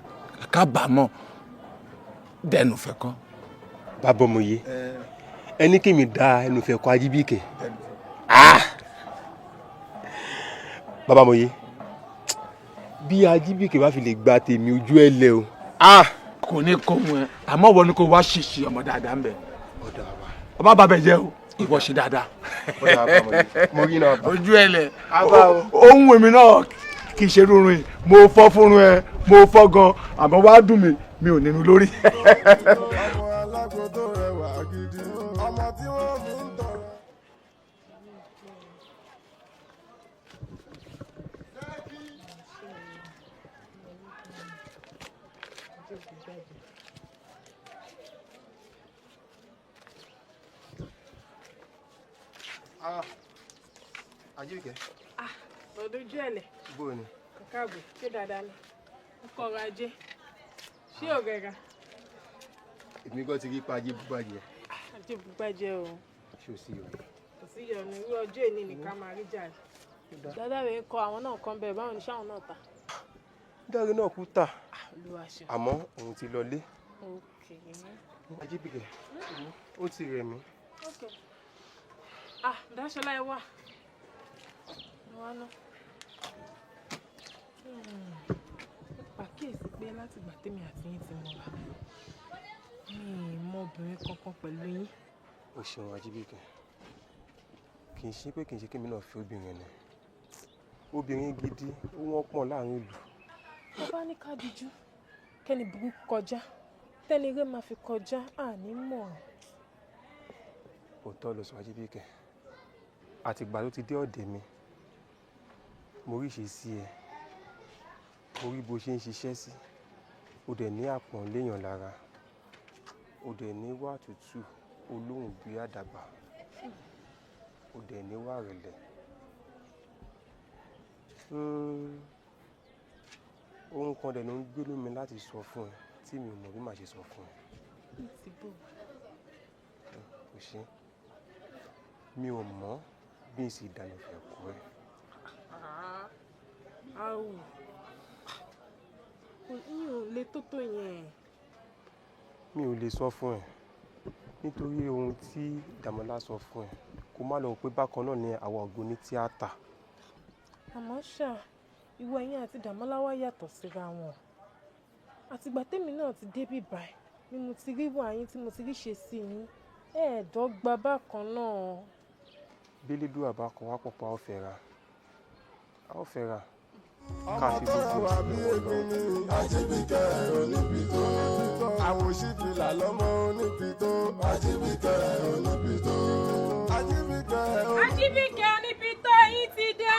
kábàámọ̀ dẹnu fẹ́ kọ́. bàbá ọmọ yìí ẹni kí mi da ẹnu fẹ́ kọ Ajíbíkẹ́. bàbá ọmọ yìí bí Ajíbíkẹ́ bá fi lè gba tèmi ojú ẹ lẹ o. kò ní kó mu ẹ àmọ́ wọ́n ní kó wá ṣìṣì ọmọ dáadáa ń bẹ̀. ọba bàbẹ̀ jẹ́ o ìwọ ṣe dáadáa. mo rí náà. ojú ẹ lẹ ohun èmi náà kì í ṣe rúurun yìí mo fọ́ fúnrun ẹ mo fọ́ gan àmọ́ wàá dùn mí mi ò nínú lórí. ọmọ alágbó tó rẹwà gidi ọmọ tí wọ́n fi ń tọrọ. Ajíbíkẹ́. Ọdójú ẹ̀lẹ̀. bóò ni. Kàkàbò ṣé dáadáa ni. Ọkọ̀ ọrọ̀ ajé. Ṣé ò rẹra? èmi gan ti rí pa ajé búgbàjẹ́. Ajé búgbàjẹ́ o. ṣé o sí o. Kò sí ìyọnu irú ọjọ́ èní nìkan máa rí jàre. Dáadáa rẹ̀ kọ àwọn náà kan bẹ́ẹ̀ báwo ni ṣáwọn náà ta? dáre náà kú tà Olúwa ṣe. àmọ́ òun ti lọlé. Okay. Ajíbíkẹ́ ó ti rẹ̀ mí. Okay. Dáṣọlá ẹ wà. Wá ná. Pàkíyèsí pé láti ìgbà tèmi àti yín ti mọ̀ wá. Mi ì mọ obìnrin kankan pẹ̀lú yín. o ṣeun Ajíbíkẹ́ kì í ṣe pé kì í ṣe kí mi náà fi obìnrin ni obìnrin gidi ó wọ́n pọ̀ láàrin ìlú. Bàbá ní ká dijú kẹ́ni burúkú kọjá tẹ́ni eré máa fi kọjá àní mọ̀. òótọ́ ló sọ Ajíbíkẹ́ àtìgbà tó ti dé ọ̀dẹ̀ mi mo rí ìṣesí ẹ mo rí bó ṣe ń ṣiṣẹ́ sí o dẹ̀ ní àpọ̀n léèyàn lára o dẹ̀ ní wà tútù olóhùn bí àdàbà o dẹ̀ ní wà rẹ̀lẹ̀ ohun kan dẹ̀ ló ń gbénú mi láti sọ fún ẹ tí mi ò mọ̀ bí màá ṣe sọ fún ẹ. kò ṣe mi ò mọ̀ bí n sì dànù fẹ́ kú ẹ. Àwù mi ò lè tó yẹn. mi ò lè sọ fún ẹ nítorí ohun tí Dàmọ́lá sọ fún ẹ kó má lọ pé bákan náà ni àwọn ògbó ní tíátà. Àmọ́ ṣá ìwọ ẹ̀yin àti Dàmọ́lá wá yàtọ̀ síra wọn. Àtìgbà tèmi náà ti débí báyìí ni mo ti rí wà yín tí mo ti rí ṣe sí yín ẹ̀ẹ́dọ́gba bákan náà. bílédù àbákan wá pọ̀pọ̀ a ó fẹ́ ra ọmọ tó rẹwà bí egbin ni Ajíbíkẹ́ oníbi tó àwòṣífìlà lọ́mọ oníbi tó Ajíbíkẹ́ oníbi tó Ajíbíkẹ́ oníbi tó yín ti dé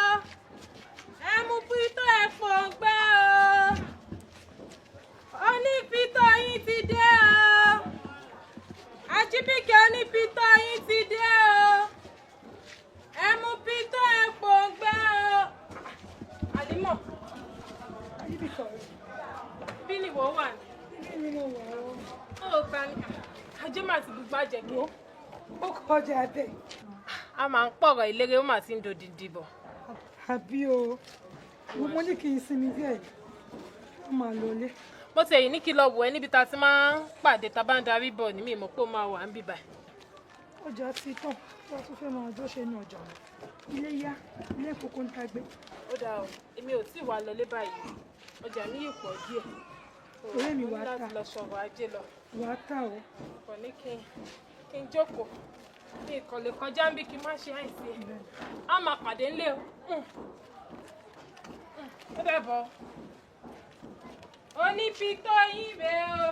o ẹ mú pító ẹ fòǹgbẹ o oníbi tó yín ti dé o Ajíbíkẹ́ oníbi tó yín ti dé o ẹ mú pító ẹ fòǹgbẹ o. Àlímọ̀. Bí ni wọ́n wà ní? Ó ta ni ajé máa ti gbogbo àjẹgẹ́. Ó kọjá bẹ́ẹ̀. A máa ń pọ̀rọ̀ ìlérè ó máa ti ń dòdì dìbò. Àbí o, mo ní kí n sinmi díẹ̀ ó máa lọlé. Mo ti èyí ní kí lọ wò ẹ́ níbi tá a ti máa ń pàdé tá a bá ń darí bọ̀ ní mi ìmọ̀ pé ó máa wà ń bì báyìí. Ọjà ti tàn, wọ́n tún fẹ́ máa ọjọ́ ṣe ní ọjà. Ilé yá, ilé ìkókó ń tagbé. Ó dáa o, èmi ò tí ì wá lọlé báyìí. Ọjà mi yìí pọ̀ díẹ̀. Ọ̀rẹ́ mi wá tà. Mo ní láti lọ sọ̀rọ̀ ajé lọ. Wá tà o. Kò ní kí n jókòó. Kí n kàn lè kọjá ń bí kí n má ṣe àìsí ẹ̀. A máa pàdé ńlé o. Ó dẹ̀ bọ̀. Onípító yín rèé o.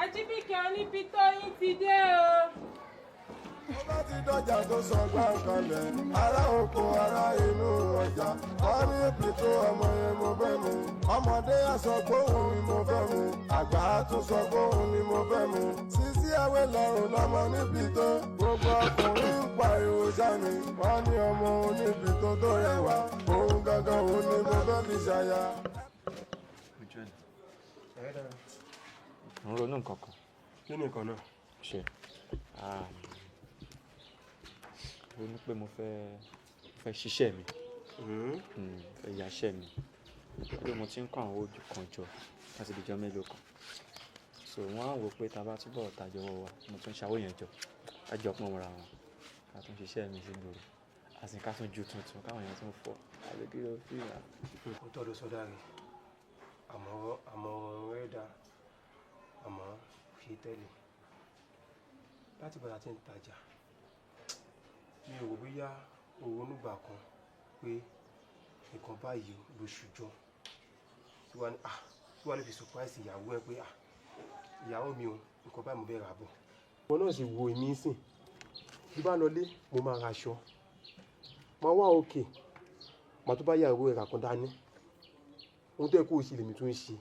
Ajíbíkẹ́ onípító yín ti dé o. Ó bá ti dọ́jà tó sọ gbàǹkanlẹ̀ ará oko ará inú ọjà wọ́n ní pító ọmọ yẹn mo fẹ́ mu ọmọdé á sọ gbóhùn ni mo fẹ́ mu àgbà á tún sọ gbóhùn ni mo fẹ́ mu Sisi Ẹwẹ́ lọ́rùn lọ́mọ níbi tó gbogbo ọkùnrin ń pariwo sáni wọ́n ní ọmọ oníbi tó rẹwà òun gangan òun ni mo fẹ́ fi ṣàyà. ń ronú nǹkan kan. Kí ni nǹkan náà? Ṣe ronú pé mo fẹ́ ṣiṣẹ́ mi. Fẹ́ yàṣẹ́ mi. Pé mo ti ń kọ́ àwọn ojú kan jọ láti di ọjọ́ mélòó kan. So wọ́n á wò pé tá a bá túbọ̀ tàjọ wọ wa mo tún ṣàwó yẹn jọ ká jọ pọ̀ mọ́ra wọn ká tún ṣiṣẹ́ mi sí gbòòrò àti ká tún ju tuntun káwọn èèyàn tún fọ́ àbíkí ló fi hàn. Nǹkan tó lọ sọ́dá rẹ̀ àmọ́ rẹ̀ dá àmọ́ ṣe tẹ́lẹ̀ láti bàtà tí ń tajà mi ò rò bóyá owó nígbà kan pé nǹkan báyìí lóṣù jọ tí wàá lè fi surprise ìyàwó ẹ pé ìyàwó mi ò nǹkan báyìí mo bẹ́ẹ̀ rà bọ̀. Ìwọ náà sì wo èmi sìn bí bá lọlé mo máa ra aṣọ máa wá òkè màá tó bá yàwó ẹ̀rà kan dání ohun tó yẹ kó o ṣe lèmi tó ń ṣe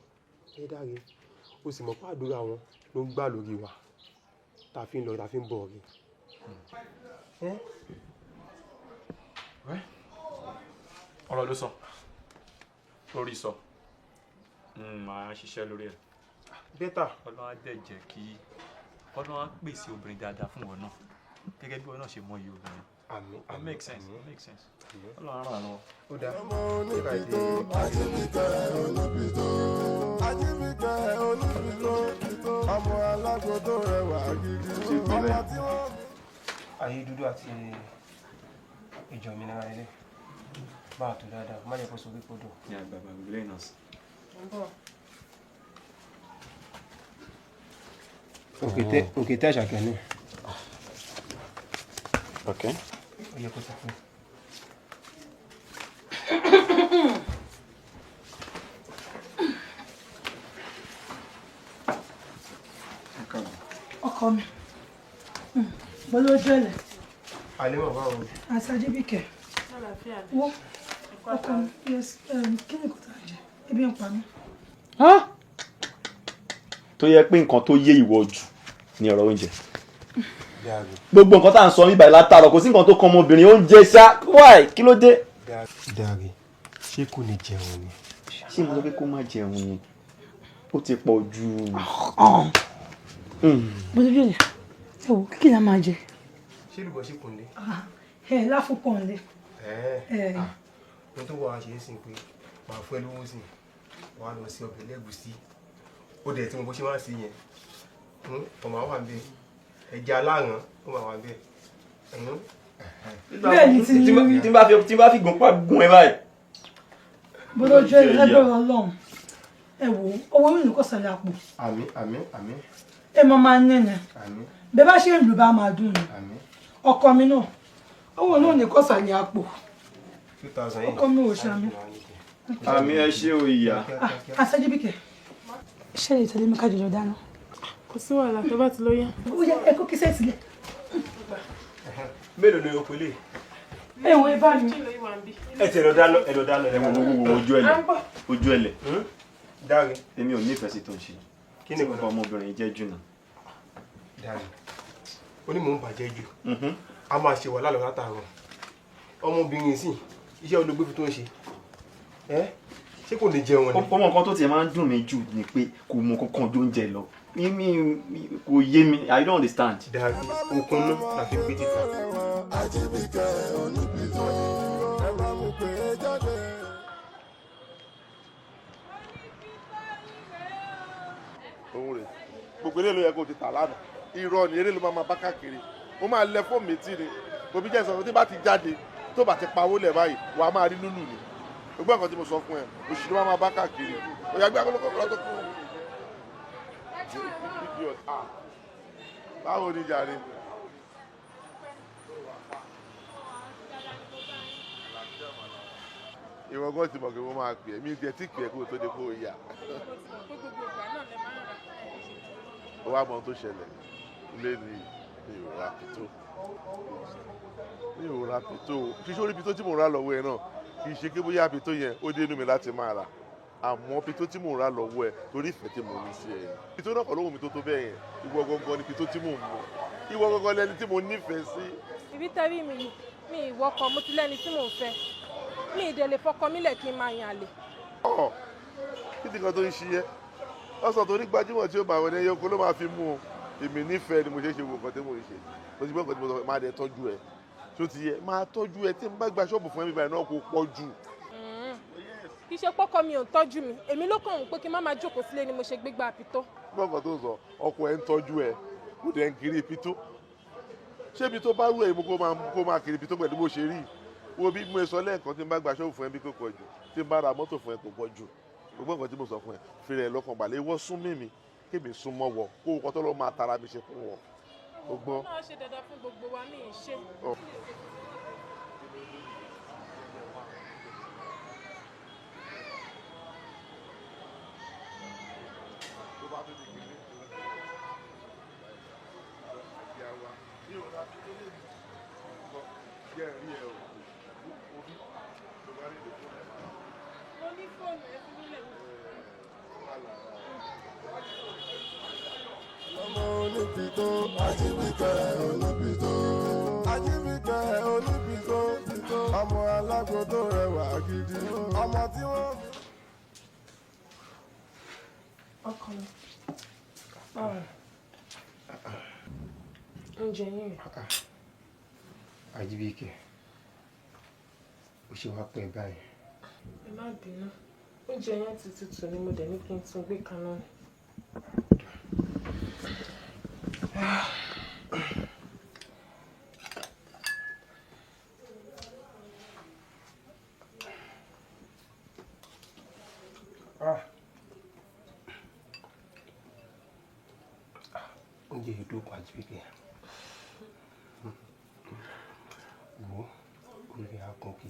ẹ dáre o sì mọ̀ pé àdúrà wọn ló ń gbà lórí wa tá a fi ń lọ tá a fi ń bọ̀ rí. ọ̀rọ̀ ló sọ lórí sọ máa ṣiṣẹ́ lórí ẹ̀. bẹ́tà Ọlọ́run á dẹ̀ jẹ́ kí Ọlọ́run á pèsè obìnrin dáadáa fún wọn náà gẹ́gẹ́ bí wọn náà ṣe mọ iye obìnrin. Àmín. It makes sense. It makes sense. Ọlọ́run á ràn án lọ́wọ́. Ó dáa. Onípìtó, Ajíbíkẹ́ onípìtó. Ajíbíkẹ́ onípìtó. Ọmọ alágbó tó rẹwà gidi. Ọmọ tí wọ́n. Ayé dúdú àti ìjọ mi náà ilé bá a tó dáadáa má jẹ́ kó sórí kodò. Ní àgbàgbà ìgbélé náà sí. Òkè tẹ́ ṣàkẹ́ ní. Okay. Ó yẹ kó ti fún. Ọkọ mi bọ́lá ojú ẹ̀lẹ̀ Alẹ́ mọ̀ báwo. àti Ajíbíkẹ́ wọ́n ọkọ mi kí ni kò tá a jẹ ebi ń pa mí. tó yẹ pé nǹkan tó yé ìwọ jù ní ọ̀rọ̀ oúnjẹ gbogbo nǹkan tá à ń sọ níbàyí látàrọ kò sí nǹkan tó kan ọmọbìnrin oúnjẹ ṣá wáì kí ló dé. Dàrí ṣé kò ní jẹun ni. ṣé mo sọ pé kó má jẹun ni ó ti pọ̀ jù. bọ́lá ojú ẹ̀lẹ̀ ẹ wò kí la máa jẹ. Ṣé ìlú bọ̀ ṣe kùn lé? ẹ láfùpọ̀ ńlẹ̀. Ohun tó wà á ṣe é sìn pé màá fún ẹ lówó sí wàá lọ sí ọbẹ̀ lẹ́gùsí ó dẹ̀ tí mo bó ṣe máa ń sí yẹn ọmọ àwọn àbẹ ẹja aláàrán ó máa wà bẹ́ẹ̀. bẹ́ẹ̀ ni tí n bá fi gùn pa gùn ẹ báyìí. bọ́lá ojú ẹ̀lẹ̀ lágbára Ọlọ́run ẹ wò owó yìí kò sàlẹ̀ àpò. Àmín. ẹ máa máa nẹ́nẹ̀ bẹ́ẹ̀ bá ṣe ń lù bá máa dùn ní ọkọ mi náà owó náà ní kò sàlẹ̀ àpò ọkọ mi ò ṣàmì. àmì ẹ ṣé o ìyá. Ajíbíkẹ́ ṣé lè tẹ̀lé mi ká jọjọ dáná. kò sí wàhálà tó bá ti lọ yá. ó yẹ ẹ kó kí sẹ́ẹ̀ sílẹ̀. mélòó ló yọ pélé. ẹ wọ ibà mi. ẹ ti ẹ̀rọ dáná ẹ wo ojú ẹlẹ̀ Dáre èmi ò nífẹ̀ẹ́ sí tó ń ṣe kí ni nǹkan ọmọbìnrin jẹ́ jù náà. Dáre ó ní mò ń bàjẹ́ jù a máa ṣe wà lálọ́ látàárọ̀ ọmọbìnrin sì iṣẹ́ olóògbé fi tó ń ṣe ṣé kò lè jẹun ni. ọmọ nǹkan tó tiẹ̀ máa ń dùn mí jù ni pé kò mọ kankan jó oúnjẹ lọ kò yé mi I don't understand. Dáre okun náà la fi gbé títà. Ajíbíkẹ́ onípìtó. Ẹ bá mi pè é jáde. òun rè gbogbo eré ló yẹ kó ti tà lánàá irọ́ ni eré ló máa bá káàkiri mo máa lẹ fóònù méjì ni òbí jẹ́ ìsọ̀rọ̀ tí bá ti jáde tó bá ti pawó lẹ̀ báyìí wà á máa rí lúlù ni gbogbo nǹkan tí mo sọ fún ẹ òṣì ló máa bá káàkiri òyà gbé akọ́lọ́kọ́ tó kú. báwo ni jàre. ìwọ gan ti mọ̀ pé mo máa pè é mi tiẹ̀ tí pè é kó o tó dé kó o yà. ó wá mọ ohun tó ṣẹlẹ̀ ilé ni mi ò ra pìtó ṣíṣe orí pìtó tí mò ń ra lọ́wọ́ ẹ náà kì í ṣe pé bóyá pìtó yẹn ó dé inú mi láti máa rà àmọ́ pìtó tí mò ń ra lọ́wọ́ ẹ torí ìfẹ́ tí mo ní sí ẹ pìtó náà kọ́ ló wù mí tó tó bẹ́ẹ̀ yẹn ìwọ gangan ni pìtó tí mò ń mú ìwọ gangan lẹni tí mo nífẹ̀ẹ́ sí. ìbí tẹ́rí mi ìwọkọ̀ mo ti lẹ́ni tí mò ń fẹ́ mi ìdẹ̀lẹ̀ fọkọ mílẹ̀ kí n máa yàn àlè. kí ni nǹkan tó ń ṣe yẹ ọsàn tó ní gbajúmọ̀ tí ó bá wọn ní ẹyọkọ ló máa fi mú o èmi nífẹ̀ẹ́ ni mo ṣe wo nǹkan tí mo ṣe mo ti gbọ́ nǹkan tí mo sọ máa dẹ̀ tọ́jú ẹ tó ti yẹ máa tọ́jú ẹ tí n bá gba ṣọ́ọ̀bù fún ẹ bíbáyìí náà kò pọ̀ jù. iṣẹ́ pọ́kọ mi ò ń tọ́jú mi èmi ló kàn ń pé kí n má máa jókòó sílé ni mo ṣe gbégbá pító. gbọ́ngàn tó sọ ọkọ ẹ ń tọ́jú ẹ kò dẹ̀ ń kiri pító ṣé ibi tó bá rú ẹ̀ mú kó máa kiri pító pẹ̀lú bó ṣe rí wo bí mo sọ lẹ́ẹ̀kan tí n bá gba ṣọ́ọ̀bù fún ẹ bí kò pọ̀ jù tí n bá ra mọ́tò fún ẹ kò pọ̀ jù gbogbo nǹkan tí mo sọ fún ẹ fèrè ẹ lọ́kàn balẹ̀ ìwọ sún mímì kébì sún mọ́ wọ kó o kọ́ tó lọ́ máa tara mi ṣe fún wọn. o gbọ́. náà ṣe dandan fún gbogbo wa ní ìṣe. ọmọ onípìtó Ajibike onípìtó Ajibike onípìtó ọmọ alágbó tó rẹwà gidi ọmọ tí wọ́n. ọkọ mi báwo oúnjẹ yín rè. Ajibike ó ṣe wá pẹ́ báyìí. ẹ má bínú oúnjẹ yẹn ti tutù ni mo dẹ̀ ní kí n tún gbé kaná ni. Oúnjẹ ìdókòó Ajibike wo orí akọkì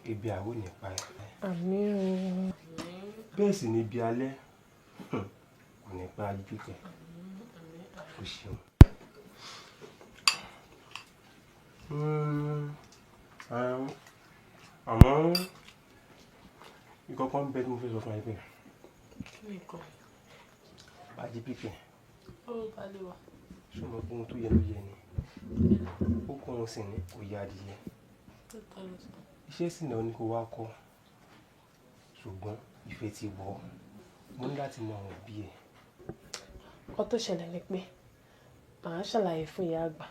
ebi àwọ̀ nípa ẹ̀. àmín o. bẹ́ẹ̀ sì ni ibi alẹ́ kò ní pa Ajibike o ṣeun. àmọ́ ìkọ̀kọ̀ ń bẹ tí mo fẹ́ sọ fún ẹ pé Ajibike ṣé mo gbọ́ ohun tó yẹ ló yẹ ni ó kọ́ ohun sì ní kò yá adìyẹ iṣẹ́ sì náà ni kò wá kọ́ ṣùgbọ́n ìfẹ́ ti wọ̀ ọ́ mo ní láti mọ àwọn òbí ẹ̀. nǹkan tó ṣẹlẹ̀ ni pé màá ṣàlàyé fún ìyá àgbà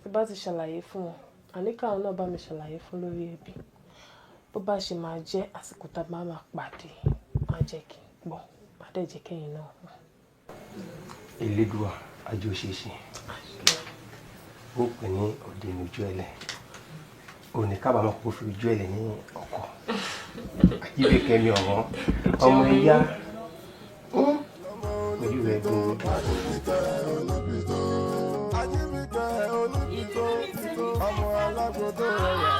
tí bá ti ṣàlàyé fún wọn àníkà àwọn náà bá mi ṣàlàyé fún lórí ẹbí bó bá ṣe máa jẹ́ àsìkò tá a máa pàdé máa jẹ́ kí n gbọ́ máa dẹ̀ jẹ́ kẹ́yìn náà. Elédùà ajé òṣèṣe ó pè ní òde ní ojú ẹlẹ òní kábàámọ̀ kó fi ojú ẹlẹ ní ọkọ Ajibike mi ọ̀wọ́n ọmọ ẹ̀yà ojú rẹ̀ gbòòrò. Ajibike onípìtó ọmọ alágbó tó rẹwà.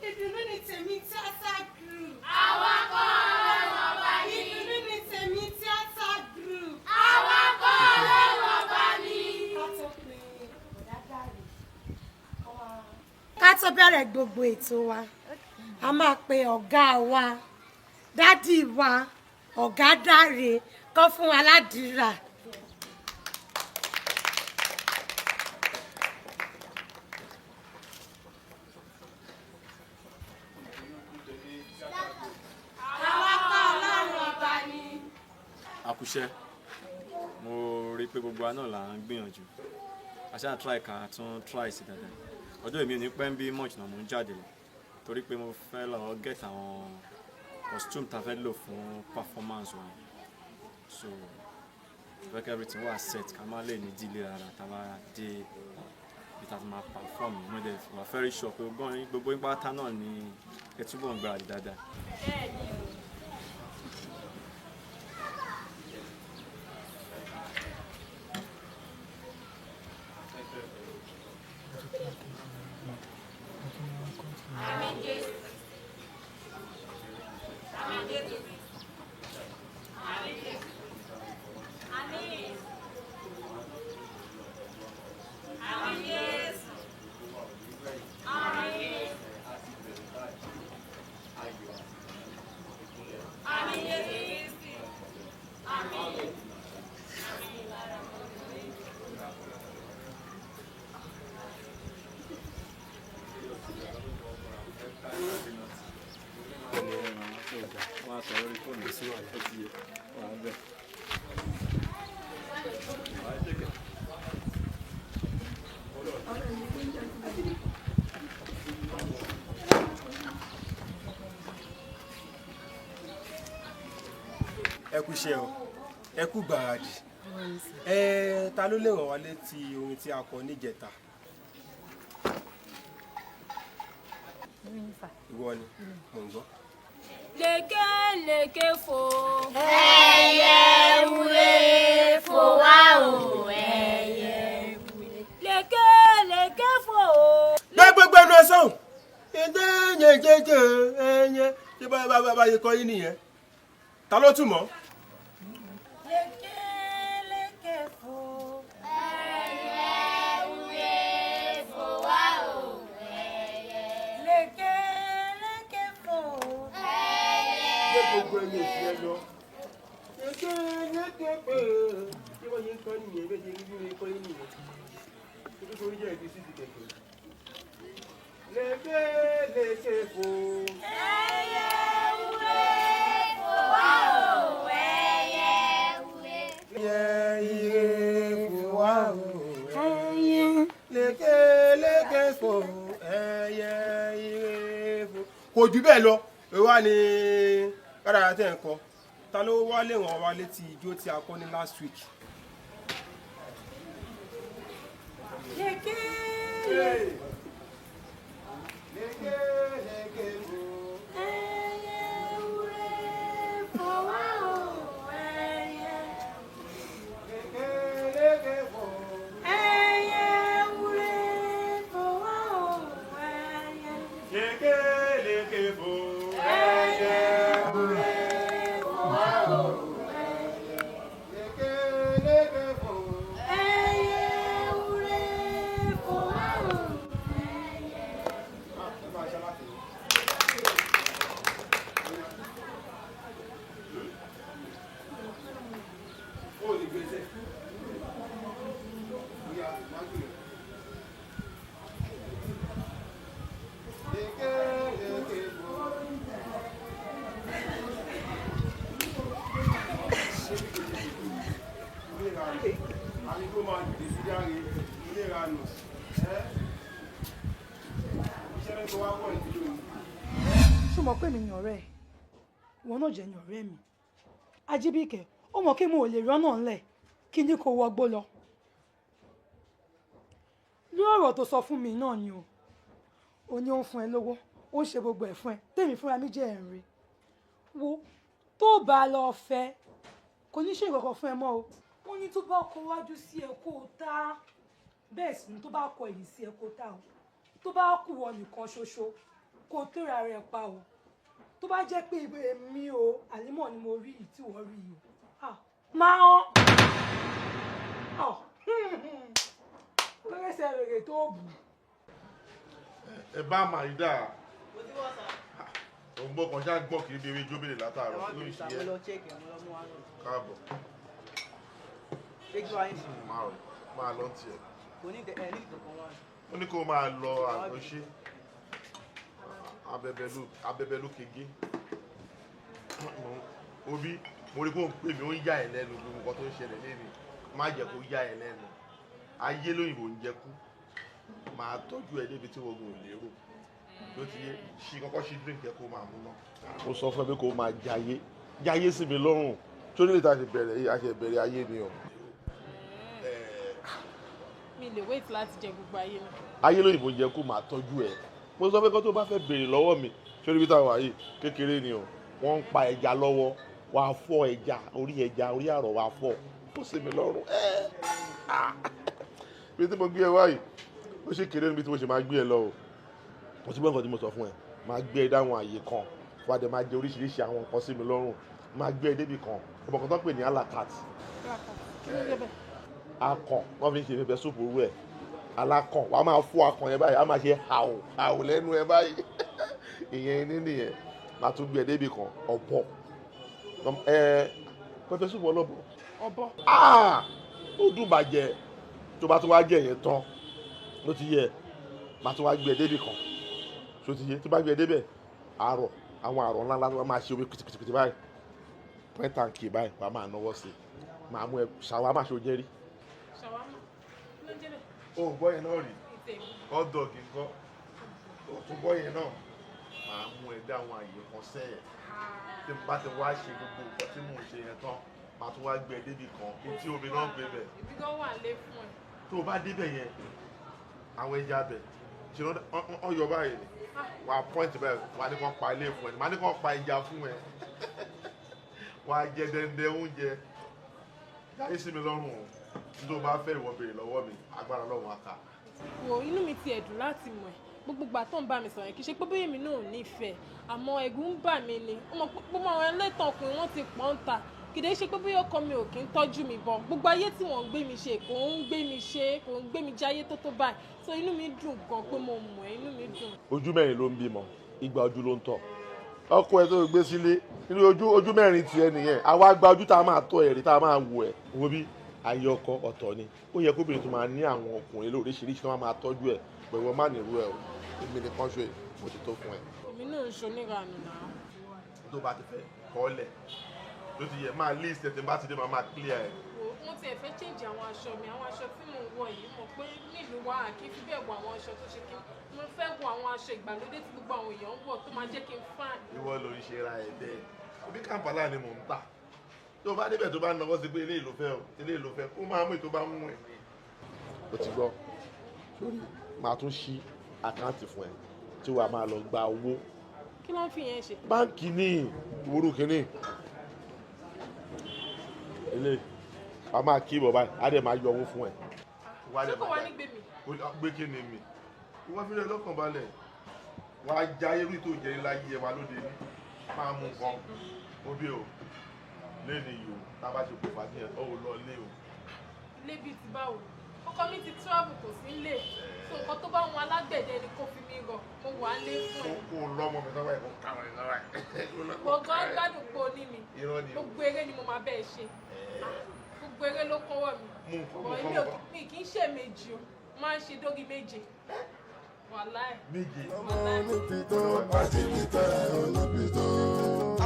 ìdùnnú ni tèmi tíátà group. Awakọ̀ ọlọ́run ọba ni. ìdùnnú ni tèmi tíátà group. Awakọ̀ ọlọ́run ọba ni. ká tó bẹ̀rẹ̀ gbogbo ètò wa a máa pe ọ̀gá wa dádì wa ọ̀gá Dáre kó fún wa ládìrà. Awakọ̀ ọlọ́run ọba ni. Àkúṣẹ́ mo rí i pé gbogbo wa náà là ń gbìyànjú a ṣáà try ká tún try sí dáadáa ọjọ́ èmi ò ní pẹ́ ń bí much náà mo ń jáde lọ torí pé mo fẹ́ lọ get àwọn costume tá a fẹ́ lò fún performance wa so like everything was set ká má lè ní dílé rárá tá a bá dé ibi tá a fi máa perform mo dẹ̀ wà very sure pé gbogbo yín pátá náà ni ẹ túbọ̀ ń gbáradì dáadáa. máa sọ̀rọ̀ lórí fóònù sí wà lọ́tí yẹ wà á bẹ̀. ẹ kú iṣẹ́ o ẹ kú gbàràdì ta ló lè ràn wá létí orin tí a kọ níjẹta. ìwọ ni mò ń gbọ́. Lékè lékè fò. Ẹyẹ wúre fò wá o, ẹyẹ wúre. Lékè lékè fò. gbẹgbẹgbẹ ẹnu ẹ sọhùn ẹjẹ jẹjẹjẹ ẹyẹ ṣé bá yẹ kọ yín nìyẹn ta ló tún mọ̀. Lékè lékè fò. Ẹyẹ wúre fò wá o, ẹyẹ. Lékè lékè fò. gbé gbogbo ẹyẹ òsì ẹ lọ. ẹjẹ lékè pé ṣé wọ́n yẹ ń kọ́ nìyẹn bẹ́ẹ̀ ṣe rí bí wọ́n kọ́ yín nìyẹn. nítorí jẹ́ ìdí sí ti kẹ̀kẹ́. lékè lékè fò. Ẹyẹ wúre fò wá o, ẹyẹ wúre. ẹyẹ ire fò wá o. ẹyẹ lékè lékè fò. ẹyẹ ire fò. kò jù bẹ́ẹ̀ lọ ìwà ni kádàrá tẹ̀ ń kọ ta ló wá lè ràn wá létí ijó tí a kọ ní last week. Lékè lékè lékè fò. ẹyẹ wúre fò wá o, ẹyẹ. lékè lékè fò. Ẹyẹ wúre fò wá o, ẹyẹ. lékè lékè fò. Ẹyẹ wúre fò wá o, ẹyẹ. lékè lékè fò. Ẹyẹ wúre fò wá o, ẹyẹ. ṣó mọ̀ pé mi ni ọ̀rẹ́ ẹ̀ ìwọ náà jẹ́ ni ọ̀rẹ́ mi Ajíbíkẹ́ ó mọ̀ kí mo ò lè rọ́nà ńlẹ̀ kí ní kó wọgbó lọ lórí ọ̀rọ̀ tó sọ fún mi náà ni o ní ó ń fún ẹ lówó ó ń ṣe gbogbo ẹ̀ fún ẹ tèmi fúnra mi jẹ́ ẹ̀rín wo tó bá lọ fẹ́ kò ní ṣe ìkọ̀kọ̀ fún ẹ mọ́ o wọ́n ní tó bá kọ wájú sí ẹ kó o tá bẹ́ẹ̀ sì ni tó bá kọ ẹ̀yìn sí ẹ kó o tá o tó bá kù wọ nìkan ṣoṣo kó o tẹ́ra rẹ̀ pa o tó bá jẹ́ pé èmi o àlímọ̀ ni mo rí tí wọ́n rí o máa hàn lọ́rẹ́sẹ̀ rèrè tó bù. ẹ bá màá dà òun gbọ́ kan ṣáà gbọ́ kiri bí ewé jóbìnrin látàárọ̀ kí ló ń ṣe yẹ káàbọ̀ máa lọ tiẹ̀ ó ní kó máa lọ àgbọ̀ṣe abẹ́bẹ́ ló kege obi mo rí kó ń pè mí ó ń yà ẹ́ lẹ́nu gbogbo nǹkan tó ń ṣẹlẹ̀ lẹ́nu má jẹ́ kó yà ẹ́ lẹ́nu ayé lóyìnbó ń jẹ kú máa tọ́jú ẹ débi tí wọ́n gùn lérò ló ti yé ṣí kọ́kọ́ ṣí drink ẹ kó máa mú náà. mo sọ fún ẹ pé kó máa jayé sí mi lọ́rùn tó nílé ta ṣe bẹ̀rẹ̀ ayé ni o. mi lè wait láti jẹ gbogbo ayé náà. ayé lóyìnbó ń jẹ kú máa tọ́jú ẹ mo sọ pé kó tó bá fẹ́ béèrè lọ́wọ́ mi ṣé níbi táwọn wáyé kékeré ni o wọ́n ń pa ẹja lọ́wọ́ wàá fọ́ ẹja orí àrọ̀ wàá fọ́ ó sì mi lọ́rùn bí tí mo gbé ẹ wáyé ó ṣe kéré níbi tí mo ṣe máa gbé ẹ lọ o mo ti gbọ́ nǹkan tí mo sọ fún ẹ máa gbé ẹ dáhùn àyè kan wà á dẹ̀ máa jẹ oríṣiríṣi àwọn nǹkan sí mi lọ́rùn máa gbé ẹ débì kan ọmọ kan tó ń pè ní alakat akàn wọ́n fi ń ṣe pẹpẹ súpù rú ẹ̀ alákàn wàá máa fọ́ akàn yẹn báyìí á máa ṣe hàù lẹ́nu ẹ báyìí ìyẹn ní nìyẹn máa tún gbé ẹ débì kan ọ̀bọ pẹpẹ súpù ọlọ́bọ ó dùn bàjẹ́ tó bá tún wá jẹ yẹn tán ló ti yẹ máa tún wá gbé ẹ débì kan tó ti yẹ tó bá gbé ẹ débẹ̀ àárọ̀ àwọn àrùn ńlá ńlá tó máa ṣe omi kìtìkìtì báyìí pẹ́ntàǹkì báyìí wàá máa náwó sí i máa mú ẹ ṣàwámà ṣe oúnjẹ rí. ṣàwámà ló ń jẹ́ bẹ́ẹ̀. o ò gbọ́ yẹn náà rí hot dog nǹkan o tún gbọ́ yẹn náà máa mú ẹ dá àwọn àyè kan sẹ́yìn tí mo bá ti wá ṣe gbogbo nǹkan tí mò ń ṣe yẹn tán máa tún wá gbé ẹ débi kan etí omi náà gbé bẹ̀. ibi kan wà lé fún ẹ. tó o bá débẹ̀ yẹn àwọn ẹja bẹ̀ ṣe wọ́n yọ báyìí ni wà á pọ́ǹtì bẹ́ẹ̀ wà á ní kàn pa ilé fún ẹ wà á ní kàn pa ẹja fún ẹ wà á jẹ dẹ́ndẹ́ oúnjẹ jáde sí mi lọ́rùn o tó o bá fẹ́ ìwọ béèrè lọ́wọ́ mi agbára lọ́wọ́ aka. wo inú mi ti ẹ̀dùn láti mọ̀ ẹ́ gbogbo ìgbà tó ń bá mi sọ̀rọ̀ yẹn kì í ṣe pé bóyá èmi náà ò nífẹ̀ẹ́ àmọ́ ẹ̀gún ń bà mí ni gbogbo àwọn ẹlẹ́tàn ọkùnrin wọn ti pọ̀ ń ta kì í ṣe pé bóyá ọkọ mi ò kí ń tọ́jú mi bọ̀ gbogbo ayé tí wọ́n ń gbé mi ṣe kò ń gbé mi ṣe kò ń gbé mi jáyé tó tó báyìí so inú mi dùn gan pé mo mọ̀ ẹ́ inú mi dùn. ojú mẹ́rin ló ń bímọ igba ojú ló ń tọ̀ ọkọ ẹ tó gbé sílé nínú ojú mẹ́rin tiẹ̀ nìyẹn àwa gba ojú tá a máa tọ́ ẹ̀rí tá a máa wò ẹ̀ wo bí ayé ọkọ ọ̀tọ̀ ni ó yẹ kóbìnrin tó máa ní àwọn ọkùnrin lóríṣiríṣi tó máa tọ́jú ẹ̀ pẹ̀lú má nírú ẹ̀ o èmi nìkan ṣe mo ti tó fún ẹ. èmi náà ń ṣoníranù náà. tó bá ti fẹ́ kọ́lẹ̀ ló ti yẹ máa list ẹ̀ tí bá ti dé máa clear ẹ̀. mo tiẹ̀ fẹ́ change àwọn aṣọ mi àwọn aṣọ tí mò ń wọ̀ yìí mọ̀ pé nílùú wa kì í fi bẹ́ẹ̀ wọ àwọn aṣọ tó ṣe kí mo fẹ́ wọ àwọn aṣọ ìgbàlódé tí gbogbo àwọn èèyàn ń wọ̀ tó máa jẹ́ kí n fine. ìwọ ló ń ṣe ra ẹ̀ bẹ́ẹ̀ òbí Kampala ni mò ń tà tó bá débẹ̀ tó bá náwó sí pé eléyìí ló fẹ́ o eléyìí ló fẹ́ kó máa mú ètò bá mú ẹ̀. o ti gbọ́ sórí màá tún ṣí àkáǹtì fún ẹ tí wàá máa lọ gba owó. kí ló ń fi yẹn ṣe. báńkì ní ìwúrú kínní ilé a máa kí bọ̀ báyìí á dẹ̀ máa yọ owó fún ẹ. ṣé kò wá ní gbé mi. gbé kí ni mi wọ́n fi lè lọ́kàn balẹ̀ wàá já irú tó jẹ́ ńlá yí ẹ wá lóde ní máa mú nǹkan obi o lẹ́nu yìí o tá a bá ti kó fàájì ẹ̀ ọ́ ò lọ lé o. ilé bíi ti báwo ọkọ mi ti travel kò sí nílé so nǹkan tó bá wọn alágbẹ̀dẹ ni kò fi mí rọ mo wà á lé fún ẹ. kó o lọ́mọ mi sọ́wọ́ ẹ̀ kó kàwọn ẹ̀ sọ́wọ́ ẹ̀. gbọ̀ngàn agbádùn pé o ní mi gbogbo eré ni mo máa bẹ́ẹ̀ ṣe gbogbo eré ló kọ́wọ́ mi bọ̀ mi kì í ṣe méjì o máa ń ṣe dórí méje wàláì. méje. ọmọ onípìtó Ajíbíkẹ́ onípìtó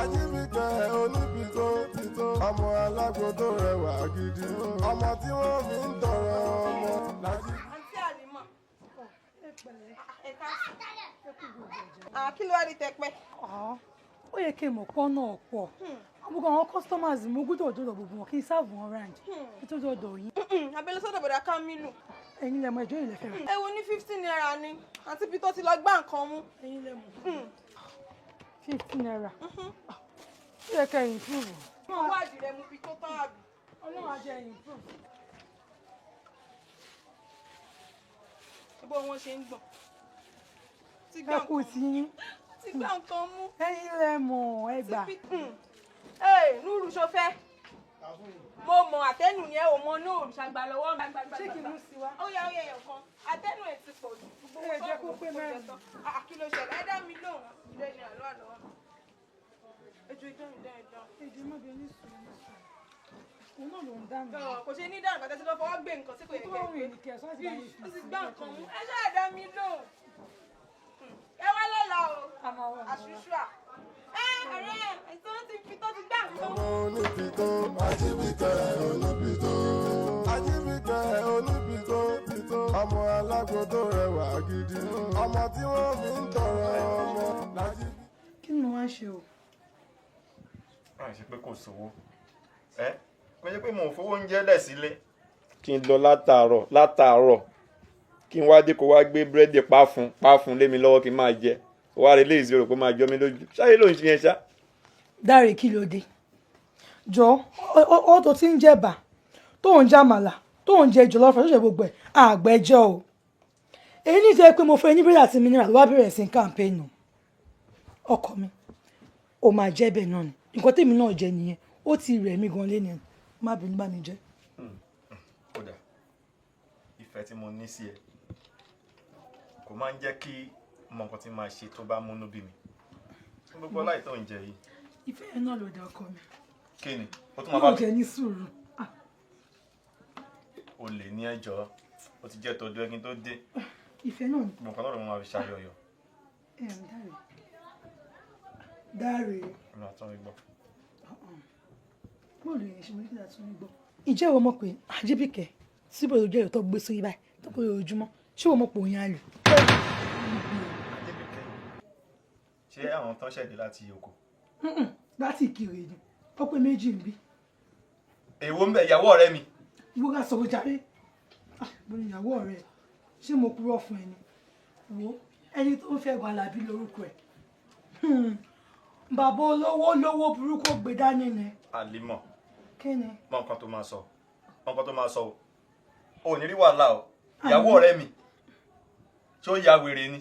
Ajíbíkẹ́ onípìtó pìtó ọmọ alágbó tó rẹwà gidi ọmọ tí wọ́n fi ń tọrọ ọmọ lájí. àǹtí àlímọ̀ kí ló wá rí tẹpẹ. ó yẹ kí n mọ̀ pọ́n náà pọ̀ gbogbo àwọn customers mo gbọ́dọ̀ dọ̀dọ̀ gbogbo wọn kí n sáàbù wọn round kí tó dọ̀dọ̀ yín. abẹ́lẹ́ sọ́dọ̀ bọ̀dà Kámílù. ẹ̀yin lẹ mọ̀ ẹjọ́ yìí lẹ fẹ́ rà. ẹ wo ní 15 naira ni àti bí tó ti lọ gbá nǹkan mú. ẹ̀yin lẹ mọ̀ 15 naira. ó yẹ kẹ́ improve. wọ́n wá àdìrẹ mú bí tó tán àbí. ọlọ́run á jẹ́ improve. bó wọn ṣe ń gbọ̀n. ẹ kù sí yín. ti gbá nǹkan mú. ẹ̀yin lẹ mọ̀ ẹ gbà. Núrù ṣọfẹ́ mo mọ àtẹnu yẹn ò mọ Núrù ṣàgbà lọ́wọ́ mi. ṣé kí n mú sí wa. ó yá ẹ̀yàn kan àtẹnu ẹ̀ ti pọ̀ jù. ẹ jẹ́ kó pé mẹ́rin. kí ló ṣẹlẹ̀ ẹ dá mi lóhùn ilé ni àlọ́ àlọ́ ètò ìjọ mi dáadáa. èdè má bẹ ní sùn ní sùn òun náà ló ń dá mi. kò ṣe ní dáhùn kàtẹ́sí lọ́ fọwọ́ gbé nǹkan sí kò yẹ kẹ́ ó sì gbá nǹkan mú ẹ ṣáà dá mi lóhùn ẹ wá lọ́la o àṣùṣùà ọ̀rẹ́ àìsàn ti fi tó ti gbá nǹkan. ọmọ onípìtó Ajíbíkẹ́ onípìtó Ajíbíkẹ́ onípìtó pìtó ọmọ alágbó tó rẹwà gidi ọmọ tí wọ́n fi ń tọrọ ọmọ lájí. kí ni wọ́n á ṣe o. a ṣe pé kò sówó kò yẹ pé mò ń fowó oúnjẹ lẹ̀ sílé. kí n lọ látàárọ̀ kí n wá dé kó wá gbé búrẹ́dì páfún lé mi lọ́wọ́ kí n máa jẹ wá rí léèzì rò pé máa jọ mí lójú ṣáyé ló ń ṣe yẹn ṣá. Dáre kí ló dé jọ ọ tó ti ń jẹ̀bà tó ń jàmàlà tó ń jẹ jọlọfọ tó ṣe gbogbo ẹ̀ àgbẹjọ o èyí ní ìjẹ́ pé mo fẹ́ ní bíríà àti mineral ló wá bẹ̀rẹ̀ sí campaign ọkọ mi ó máa jẹ́ bẹ́ẹ̀ náà ni nǹkan tèmi náà jẹ nìyẹn ó ti rẹ̀ mí gan lẹ́nu má bínú bá mi jẹ́. kódà ìfẹ́ tí mo ní sí ẹ kò máa ń jẹ́ kí mọ nǹkan tí máa ṣe tó bá múnú bí mi gbogbo ọlá ìtọ́ ń jẹ yìí. ìfẹ́ yẹn náà ló dá ọkọ mi. kí ni ó tún máa bá mi. yóò jẹ ní sùúrù. o lè ní ẹjọ́ ó ti jẹ́ tọdún ẹni tó dé. ìfẹ́ náà ni. mo kàn náà ló máa fi ṣàyọyọ. Dáre Dáre. Ọ̀nà àtúnrí gbọ́. Bọ́ọ̀lù yẹn ṣe mo ní kí àtúnrí gbọ́. Ìjẹ́ ìwọ mọ̀ pé Ajibike síbò ló jẹ́ ìtọ́ gbé sórí báyìí tó kó ojúmọ́ ṣé ìwọ mọ̀ pé òun á lò. Ajibike ṣé àwọn tán ṣẹ̀dé láti oko? Láti Ìkirè ni ó pé méjì ń bí. Èwo ń bẹ ìyàwó ọ̀rẹ́ mi? Ìwúra sọ̀rọ̀ jàre. Mo ní ìyàwó ọ̀rẹ́ ṣé mo kúrò fún ẹni? Wo ẹni tó ń fẹ́ gan Alábí lórúkọ ẹ̀. Bàbá olówó burúkú gbé dání ni. Àlímọ̀. Kí ni? Mọ nǹkan tó máa sọ. Mọ nǹkan tó máa sọ o. O ò ní rí wàhálà o. Ìyàwó ọ̀rẹ́ mi. Ṣé ó ya wèrè ni?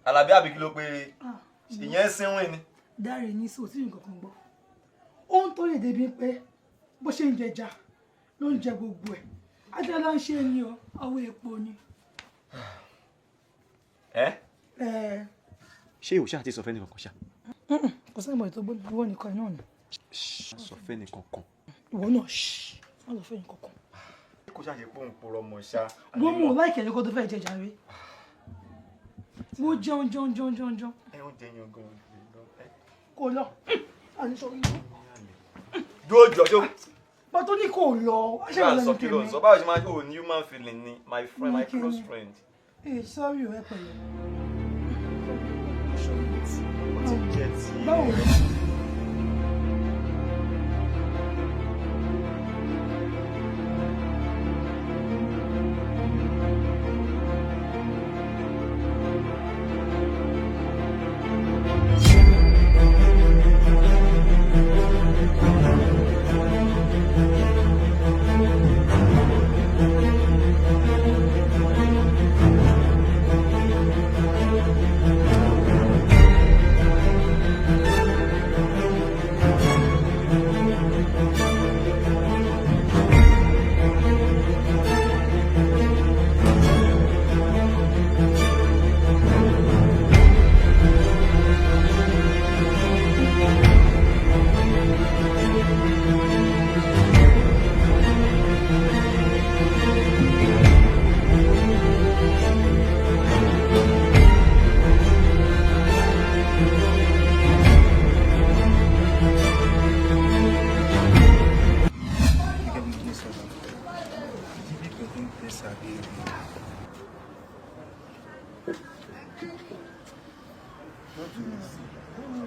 Àlàbí àbí kí ló pé ìyẹn sínwìn ni? Dáre ní sí òsì nǹkan kan gbọ́. Ó ń tó lè débi pé bó ṣe ń jẹja ló ń jẹ gbogbo ẹ̀. Adéọlá ń ṣe ni o, ọwọ́ epo ni. Ṣé ìwò ṣáà ti sọ fẹ́ nìkan kan ṣá? Kò sẹ́ni mọ̀ ètò ìwọ nìkan náà ni. Sọ fẹ́ nìkan kan. Ìwọ náà wọ́n lọ fẹ́ nìkan kan. Kò ṣáà ṣe pé òun pòrọ̀ mọ̀ ṣá. Wọ́n mú láìkẹ́ lóko tó fẹ́ jẹ jàre. Mo jẹun. Ẹ ń jẹ yan gan. Kò lọ. Àníṣọ́ ìlú. Jọjọ. Bọ́tọ́ ní kò lọ. Ṣé à ń sọ kí ló ń sọ? Báwo ṣe máa ń ṣe ní human feeling ni my friend, my close friend. Sorry o, ẹ pẹ̀lú. Báwo ni?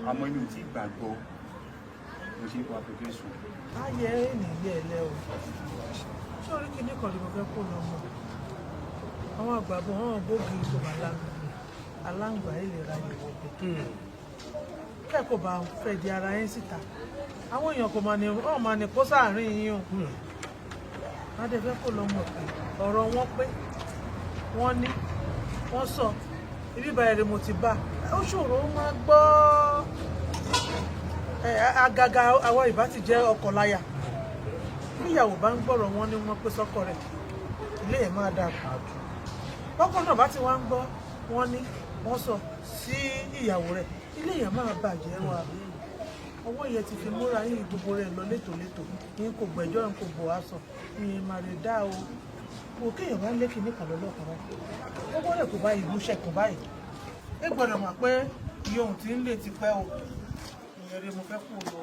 àmọ́ inú tí gbàgbọ́ mo ṣe ń kọ application. ayé nìyí ẹlẹ́ o ṣé orí kìíní kan ni mo fẹ́ kó lọ mọ́ àwọn àgbàbọ̀ hàn bógi tó bá aláǹgbá ìlera ìwọ̀ bẹ̀ kẹ́kọ̀ọ́ bá fẹ́ di ara yín síta àwọn èèyàn kò máa ní kó sáàárín yín o adé fẹ́ kó lọ mọ̀ pé ọ̀rọ̀ wọn pé wọ́n ní wọ́n sọ ibi ìbáyẹ̀rẹ̀ mo ti bá ó ṣòro ó máa gbọ́ àgàgà àwọn ìbá ti jẹ́ ọkọ láya níyàwó bá ń gbọ́rọ̀ wọn ní wọ́n pé sọ́kọ rẹ̀ ilé ẹ̀ máa dà bọ́kọ náà bá ti wá ń gbọ́ wọ́n ní wọ́n sọ sí ìyàwó rẹ̀ ilé yẹn máa bàjẹ́ wà ọwọ́ yẹn ti fi múra yín gbogbo rẹ̀ lọ létòlétò ní kò gbẹ́jọ́ ní kò bọ̀ aṣọ ní màrè dá o kò kéèyàn bá ń lé kinní kan lọ́lọ́kan báyìí ó gbọ́dọ̀ kó báyìí mú ṣẹ̀kùn báyìí ẹ gbọ́dọ̀ mọ̀ pé iye ohun tí ń lè ti pẹ́ o ìyẹn rẹ mo fẹ́ kú lọ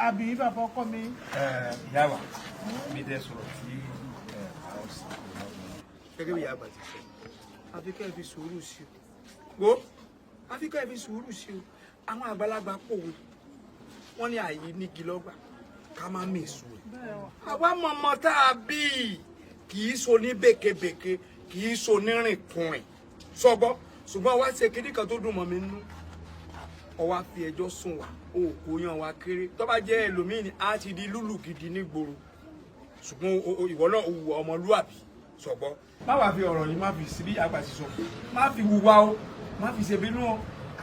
àbí bàbá ọkọ mi. ìyá wa mi dẹ sọ̀rọ̀ tí àwọn sì gẹ́gẹ́ bí ìyá àgbà ti sọ àfi kẹ́ ẹ fi sùúrù sí o wo àfi kẹ́ ẹ fi sùúrù sí o àwọn àgbàlagbà pòwe wọ́n ní àyè nígi lọ́gbà ká má mèsù ẹ̀ àwa mọ̀mọ́ tá a bí kì í so ní bèkebèke kì í so ní rìnkùnrin sọgbọ́ ṣùgbọ́n wá ṣe kíní kan tó dùn mọ́ mi nínú ọwọ́ fi ẹjọ́ sùn wá òkú yan wa kéré tó bá jẹ́ ẹlòmíì ni a ti di lúlù gidi nígboro ṣùgbọ́n ìwọ náà wù ọmọlúwàbí sọgbọ́. má wàá fi ọ̀rọ̀ yìí má fi síbí àgbà ti sọ má fi wùwá o má fi ṣèbínú o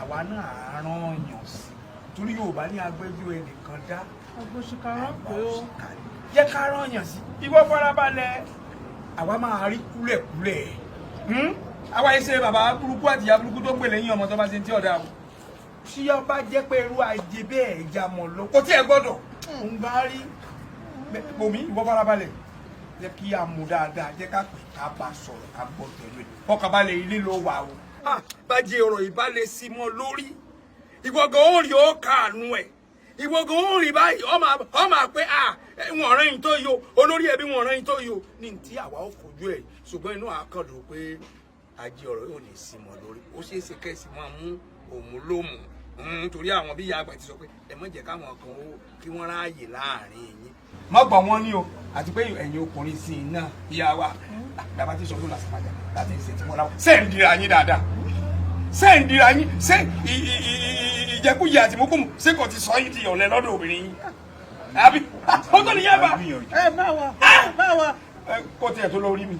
àwa náà àárọ̀ yàn sí torí Yorùbá ní agbẹ́jọ́ ẹnìkan dá agbóṣìkárọ̀ pé ó jẹ́ ká rán yàn sí ìwọ farabalẹ̀ àwa máa rí kúlẹ̀kúlẹ̀ àwa yìí ṣe bàbá burúkú àti ìyá burúkú tó ń pè lẹ́yìn ọmọ tó bá ṣe ń tí ọ̀dà o tí yọ bá jẹ́ pé irú ajé bẹ́ẹ̀ ẹja mọ̀ lọ kò tí ẹ gbọ́dọ̀ ń bá rí omi ìwọ farabalẹ̀ jẹ́ kí a mú dáadáa jẹ́ ká pè ká bá sọ̀rọ̀ ká gbọ́ tẹ̀lé ọkàbalẹ̀ ilé ló wà o. bàjẹ́ ọ̀rọ̀ ìbálẹ̀ sí mọ́ lórí ìwọ gan ó rí ó kàánú ẹ̀ ìwọ gan ó rí báyìí ọmọ pé wọn ọ̀rẹ́ yìí tó yìí o olórí ẹbí wọn ọ̀rẹ́ yìí tó yìí o ní tí àwa ó fojú ẹ̀ ṣùgbọ́n inú àkàndùn pé ajé ọ̀rọ̀ yóò ní sí mọ́ lórí ó ṣeé ṣe kẹ́sì máa mú òun lómù nítorí àwọn bí ìyá àgbà ti sọ pé ẹ má jẹ́ káwọn kan ó kí wọ́n ráàyè láàrin yín. má gbọ́ wọn ní o àti pé ẹ̀yin ọkùnrin sí i náà ìyá wa bàbá ti sọ ló lásìkò padà láti ṣe tí wọ́n láwọn ṣé ń dira yín dáadáa ṣé ń dira yín ṣé ìjẹkújẹ àti mọ́kùmù ṣé kò ti sọ yín ti yọ̀lẹ́ lọ́dọ̀ obìnrin yín àbí ó tó nìyẹn bá. ẹ má wa. kó tiẹ̀ tó lórí mi.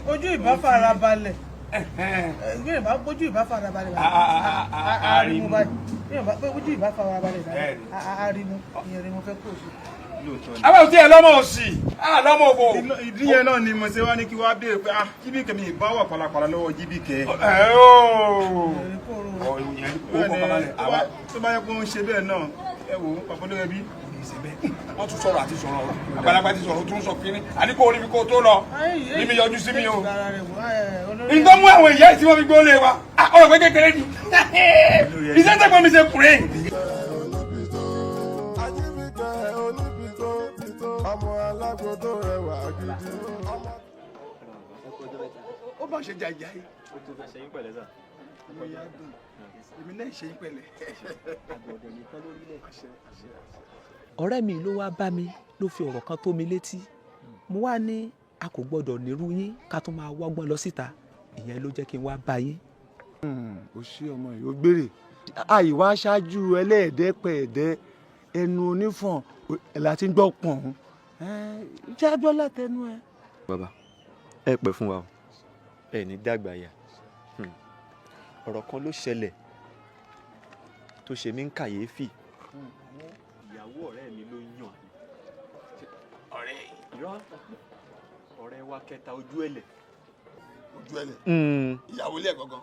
ojú ìbá fara balẹ̀ ojú ìbá fara balẹ̀ àárímú báyìí ojú ìbá fara balẹ̀ àárímú ìyẹn ni mo fẹ́ kó o sí. àwọn òtí ẹ lọ́mọ òsì lọ́mọ òbò. ìdí yẹn náà ni mo ṣe wá ní kí wá béèrè pé jíbìkẹ́ mi ìbá wà pàlàpàlà lọ́wọ́ jíbìkẹ́. tó bá yẹ kó ń ṣe bẹ́ẹ̀ náà ẹ wò ó pàpọ̀ lóye bí. wọ́n tún sọ̀rọ̀ àti sọ̀rọ̀ àgbàlagbà ti sọ̀rọ̀ tún sọ kínní àní kò rí mi kó tó lọ ní mi yọjú sí mi o. nǹkan mú àwọn ìyá tí wọ́n fi gbólé wa ọ̀rọ̀ pé kékeré ni iṣẹ́ tẹ́gbọ́n mi ṣe kùrẹ́. ọmọ alágbódó rẹwà gidi. ó bá ṣe jàjà yìí. ó tún fẹ́ ṣe yín pẹ̀lẹ́ sà. èmi náà ṣe yín pẹ̀lẹ́. ọ̀rẹ́ mi ló wá bá mi ló fi ọ̀rọ̀ kan tó mi létí mo wá ní a kò gbọ́dọ̀ nírú yín ká tún máa wọ́gbọ́n lọ síta ìyẹn ló jẹ́ kí n wá bá yín. ó ṣe ọmọ yìí ó gbére àìwá ṣáájú ẹlẹ́ẹ̀dẹ́pẹ̀ẹ́dẹ́ ẹnu onífọ̀n láti gbọ́ pọ̀n jábọ́ látẹnu ẹ. bàbá ẹ pẹ́ fún wa o ẹ ní dàgbà yà ọ̀rọ̀ kan ló ṣẹlẹ̀ tó ṣe mí ń kàyéfì ìyàwó ọ̀rẹ́ mi ló yàn ọ̀rẹ́ wa kẹta ojú ẹ̀lẹ̀. ìyàwó ilé ẹ̀ gangan.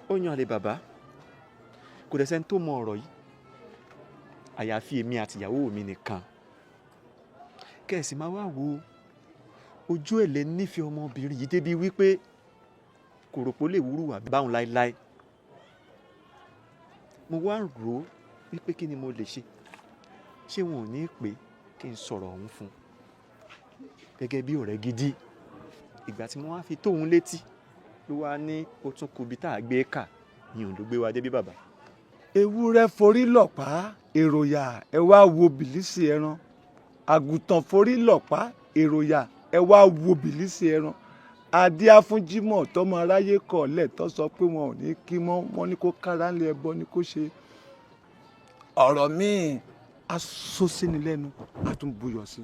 ó yan àlè bàbá kò dẹ̀ sẹ́ni tó mọ ọ̀rọ̀ yìí àyàfi èmi àti ìyàwó mi nìkan kẹ̀sì máa wá wo ojú ẹ̀lẹ̀ nífẹ̀ẹ́ ọmọbìnrin yìí débi wípé kòròpó lè wúrú wà báwọn láéláé mo wá rò ó wípé kí ni mo lè ṣé wọn ò ní pé kí n sọ̀rọ̀ ọ̀hún fún gẹ́gẹ́ bí ọ̀rẹ́ gidi ìgbà tí mo wá fi tóun létí ló wá ní ó tún kù bí tá a gbé kà yìí ló gbé wa débi bàbá. ewúrẹ́ forí lọ̀pá èròyà ẹ wá wo bìlísì ẹran àgùntàn forí lọ̀pá èròyà ẹ wá wo bìlísì ẹran adíá fún Jímọ̀ tọmọ aráyé kọ̀ lẹ́tọ́ sọ pé wọn ò ní kí mọ́ wọn ní kó kára ńlẹ̀ ẹbọ ní kó ṣe ọ̀rọ̀ míì asósíni lẹ́nu àtúnbuyọ̀ sí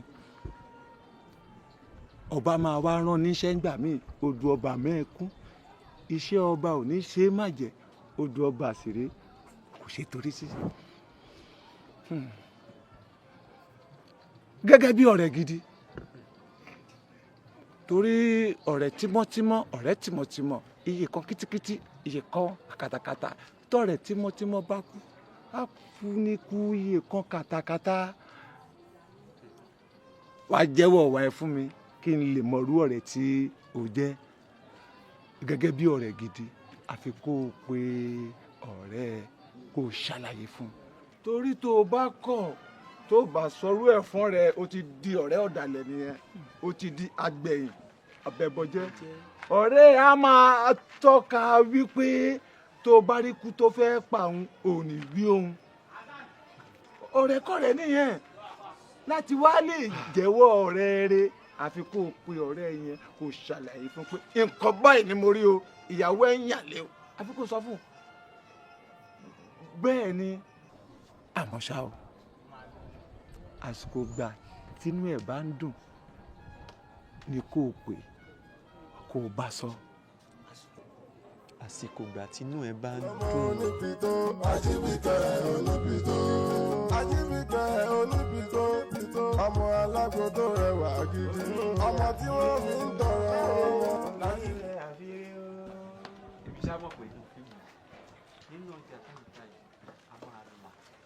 ọba máa wá rán níṣẹ́ ńgbà míì odò ọba mẹ́ẹ̀kún iṣẹ́ ọba ò ní ṣe é má jẹ́ odò ọba àṣírí kò ṣe torí sí gẹ́gẹ́ bí ọ̀rẹ́ gidi torí ọ̀rẹ́ tímọ́tímọ́ ọ̀rẹ́ tímọ́tímọ́ iye kan kítíkítí iye kan kàtàkàtà tọ̀rẹ́ tímọ́tímọ́ bá kú á kú ní kú iye kan kàtàkàtà wàá jẹ́wọ́ ọ̀wá ẹ fún mi kí n lè mọ̀rú ọ̀rẹ́ tí o jẹ́ gẹ́gẹ́ bí ọ̀rẹ́ gidi àfi kó o pe ọ̀rẹ́ kó o ṣàlàyé fún un torí tó o bá kọ̀ tó o bá sọrú ẹ̀ fún rẹ o ti di ọ̀rẹ́ ọ̀dàlẹ̀ nìyẹn o ti di agbẹ̀yìn abẹ́bọjẹ́ ọ̀rẹ́ a máa tọ́ka wípé tó o bá rí kú tó fẹ́ pa òun ò ní wí òun ọ̀rẹ́kọ̀rẹ́ nìyẹn láti wá lè jẹ́wọ́ ọ̀rẹ́ rẹ àfi kó o pe ọ̀rẹ́ yẹn kó o ṣàlàyé fún pé nǹkan báyìí ni mo rí o ìyàwó ẹ̀ ń yàlé o àfi kó o sọ fún un bẹ́ẹ̀ ni àmọ́ ṣá o àsìkò gbà tínú ẹ̀ bá ń dùn ni kó o pè kó o bá sọ. àsìkò gbà tínú ẹ̀ bá ń ọmọ onípìtó Ajíbíkẹ́ onípìtó Ajíbíkẹ́ onípìtó ọmọ alágbódó rẹwà gidi ọmọ tí wọ́n fi ń tọrọ wọn láti ilẹ̀ àfihàn. èmi ṣá mọ̀ pé nínú ọjà táǹtà yìí